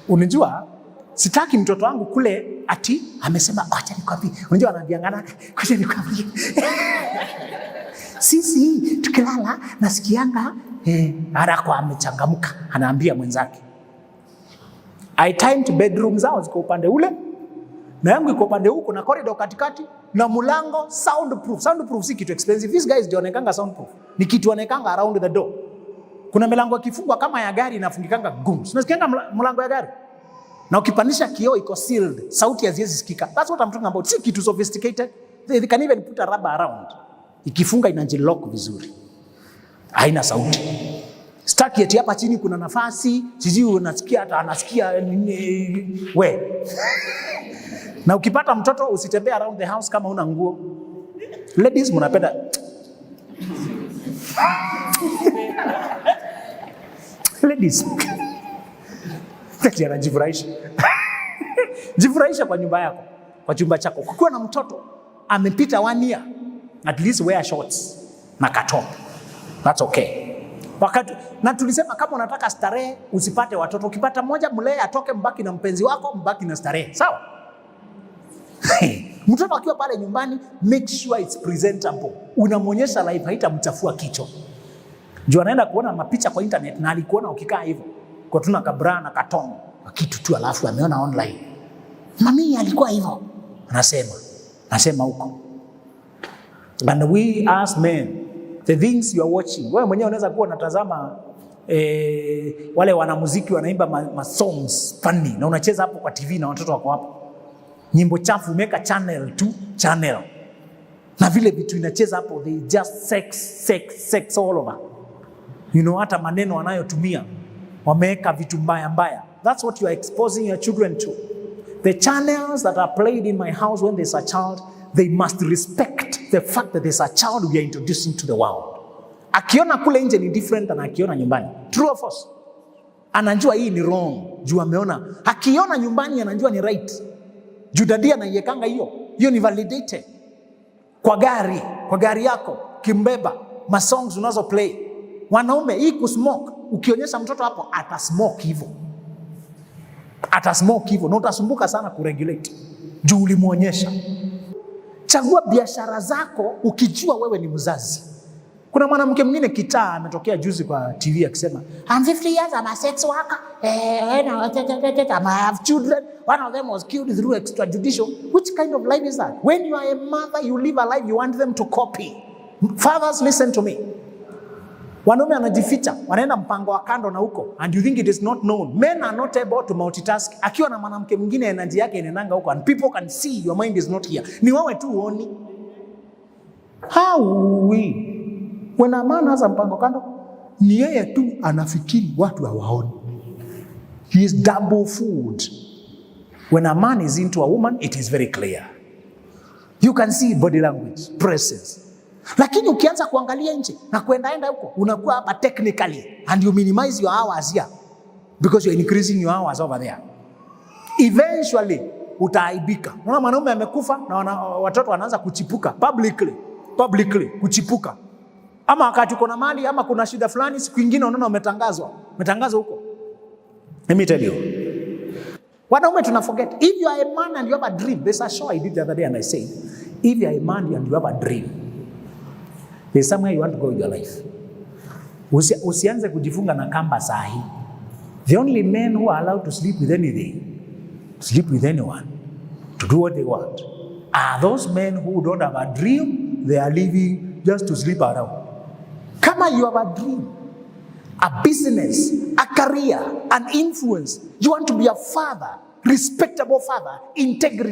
Unajua, sitaki mtoto wangu kule ati amesema acha nikwambie. Unajua anaambiangana acha nikwambie. Sisi tukilala nasikianga haraka amechangamka, anaambia mwenzake. I timed bedroom zao ziko upande ule, na yangu iko upande huko, na corridor katikati, na mlango soundproof. Soundproof si kitu expensive. These guys dionekanga soundproof. Ni kitu onekanga around the door. Kuna milango ikifungwa kama ya gari inafungikanga gums. Unasikianga mlango ya gari? Na ukipandisha kioo iko sealed. Sauti haziwezi sikika. That's what I'm talking about. Si kitu sophisticated. They can even put a rubber around. Ikifunga inajilock vizuri. Haina sauti. Staki eti hapa chini kuna nafasi, sijui unasikia hata anasikia we. Na ukipata mtoto usitembee around the house kama una nguo. Ladies mnapenda ladies. Kati anajifurahisha. Jifurahisha kwa nyumba yako, kwa chumba chako. Kukiwa na mtoto amepita 1 year, at least wear shorts na katop. That's okay. Wakati na tulisema kama unataka starehe usipate watoto. Ukipata mmoja mlee atoke, mbaki na mpenzi wako, mbaki na starehe. Sawa? Mtoto akiwa pale nyumbani, make sure it's presentable. Unamwonyesha life, haitamchafua kichwa. Juu anaenda kuona mapicha kwa internet na alikuona ukikaa hivyo. Kwa tuna kabra na katongo, kitu tu alafu ameona online. Mami alikuwa hivyo. Anasema huko. And we as men, the things you are watching. Wewe mwenyewe unaweza kuwa unatazama wale wanamuziki wanaimba ma songs funny na unacheza hapo kwa TV na watoto wako hapo. Nyimbo chafu umeka channel. Na vile vitu inacheza hapo, they just sex all over. You know, hata maneno wanayotumia wameweka vitu mbaya. That's what you are exposing your children to. The channels that are played in my house when there's a child, they must respect the fact that there's a child we are introducing to the world. Akiona kule nje ni different na akiona nyumbani. True or false? Anajua hii ni wrong. Juu ameona. Akiona nyumbani anajua ni right. Juu dadia anaiwekanga hiyo. Hiyo ni validated. Kwa gari yako, kimbeba, masongs unazo play. Wanaume hii kusmoke, ukionyesha mtoto hapo atasmoke hivyo. Na utasumbuka sana kuregulate. Juu ulimuonyesha. Chagua biashara zako ukijua wewe ni mzazi. Kuna mwanamke mwingine kitaa ametokea juzi kwa TV akisema, I'm 50 years, I'm a sex worker. I have children. One of them was killed through extrajudicial. Which kind of life is that? When you are a mother, you live a life you want them to copy. Fathers, listen to me. Wanaume anajificha, wanaenda mpango wa kando na huko, and you think it is not known. Men are not able to multitask. Akiwa na mwanamke mwingine energy yake inaendanga huko, and people can see your mind is not here. Ni wewe tu uoni. How we? When a man has a mpango kando, ni yeye tu anafikiri watu hawaoni. He is double fooled. When a man is into a woman, it is very clear. You can see body language, presence. Lakini ukianza kuangalia nje na kuendaenda huko, unakuwa hapa technically, and you minimize your hours here because you are increasing your hours over there. Eventually utaaibika. Unaona mwanaume amekufa na watoto wanaanza kuchipuka publicly kuchipuka. Ama wakati uko na mali ama kuna shida fulani, siku nyingine unaona umetangazwa huko. Let me tell you. Wanaume tuna forget. If you are a man and you have a dream, there's a show I did the other day and I said, if you are a man and you have a dream, there's somewhere you want to go in your life. Usianze kujifunga na kamba sahi. The only men who are allowed to sleep with anything, sleep with anyone, to do what they want, are those men who don't have a dream, they are living just to sleep around. Kama you have a dream, a business, a career, an influence. You want to be a father, respectable father, integrity.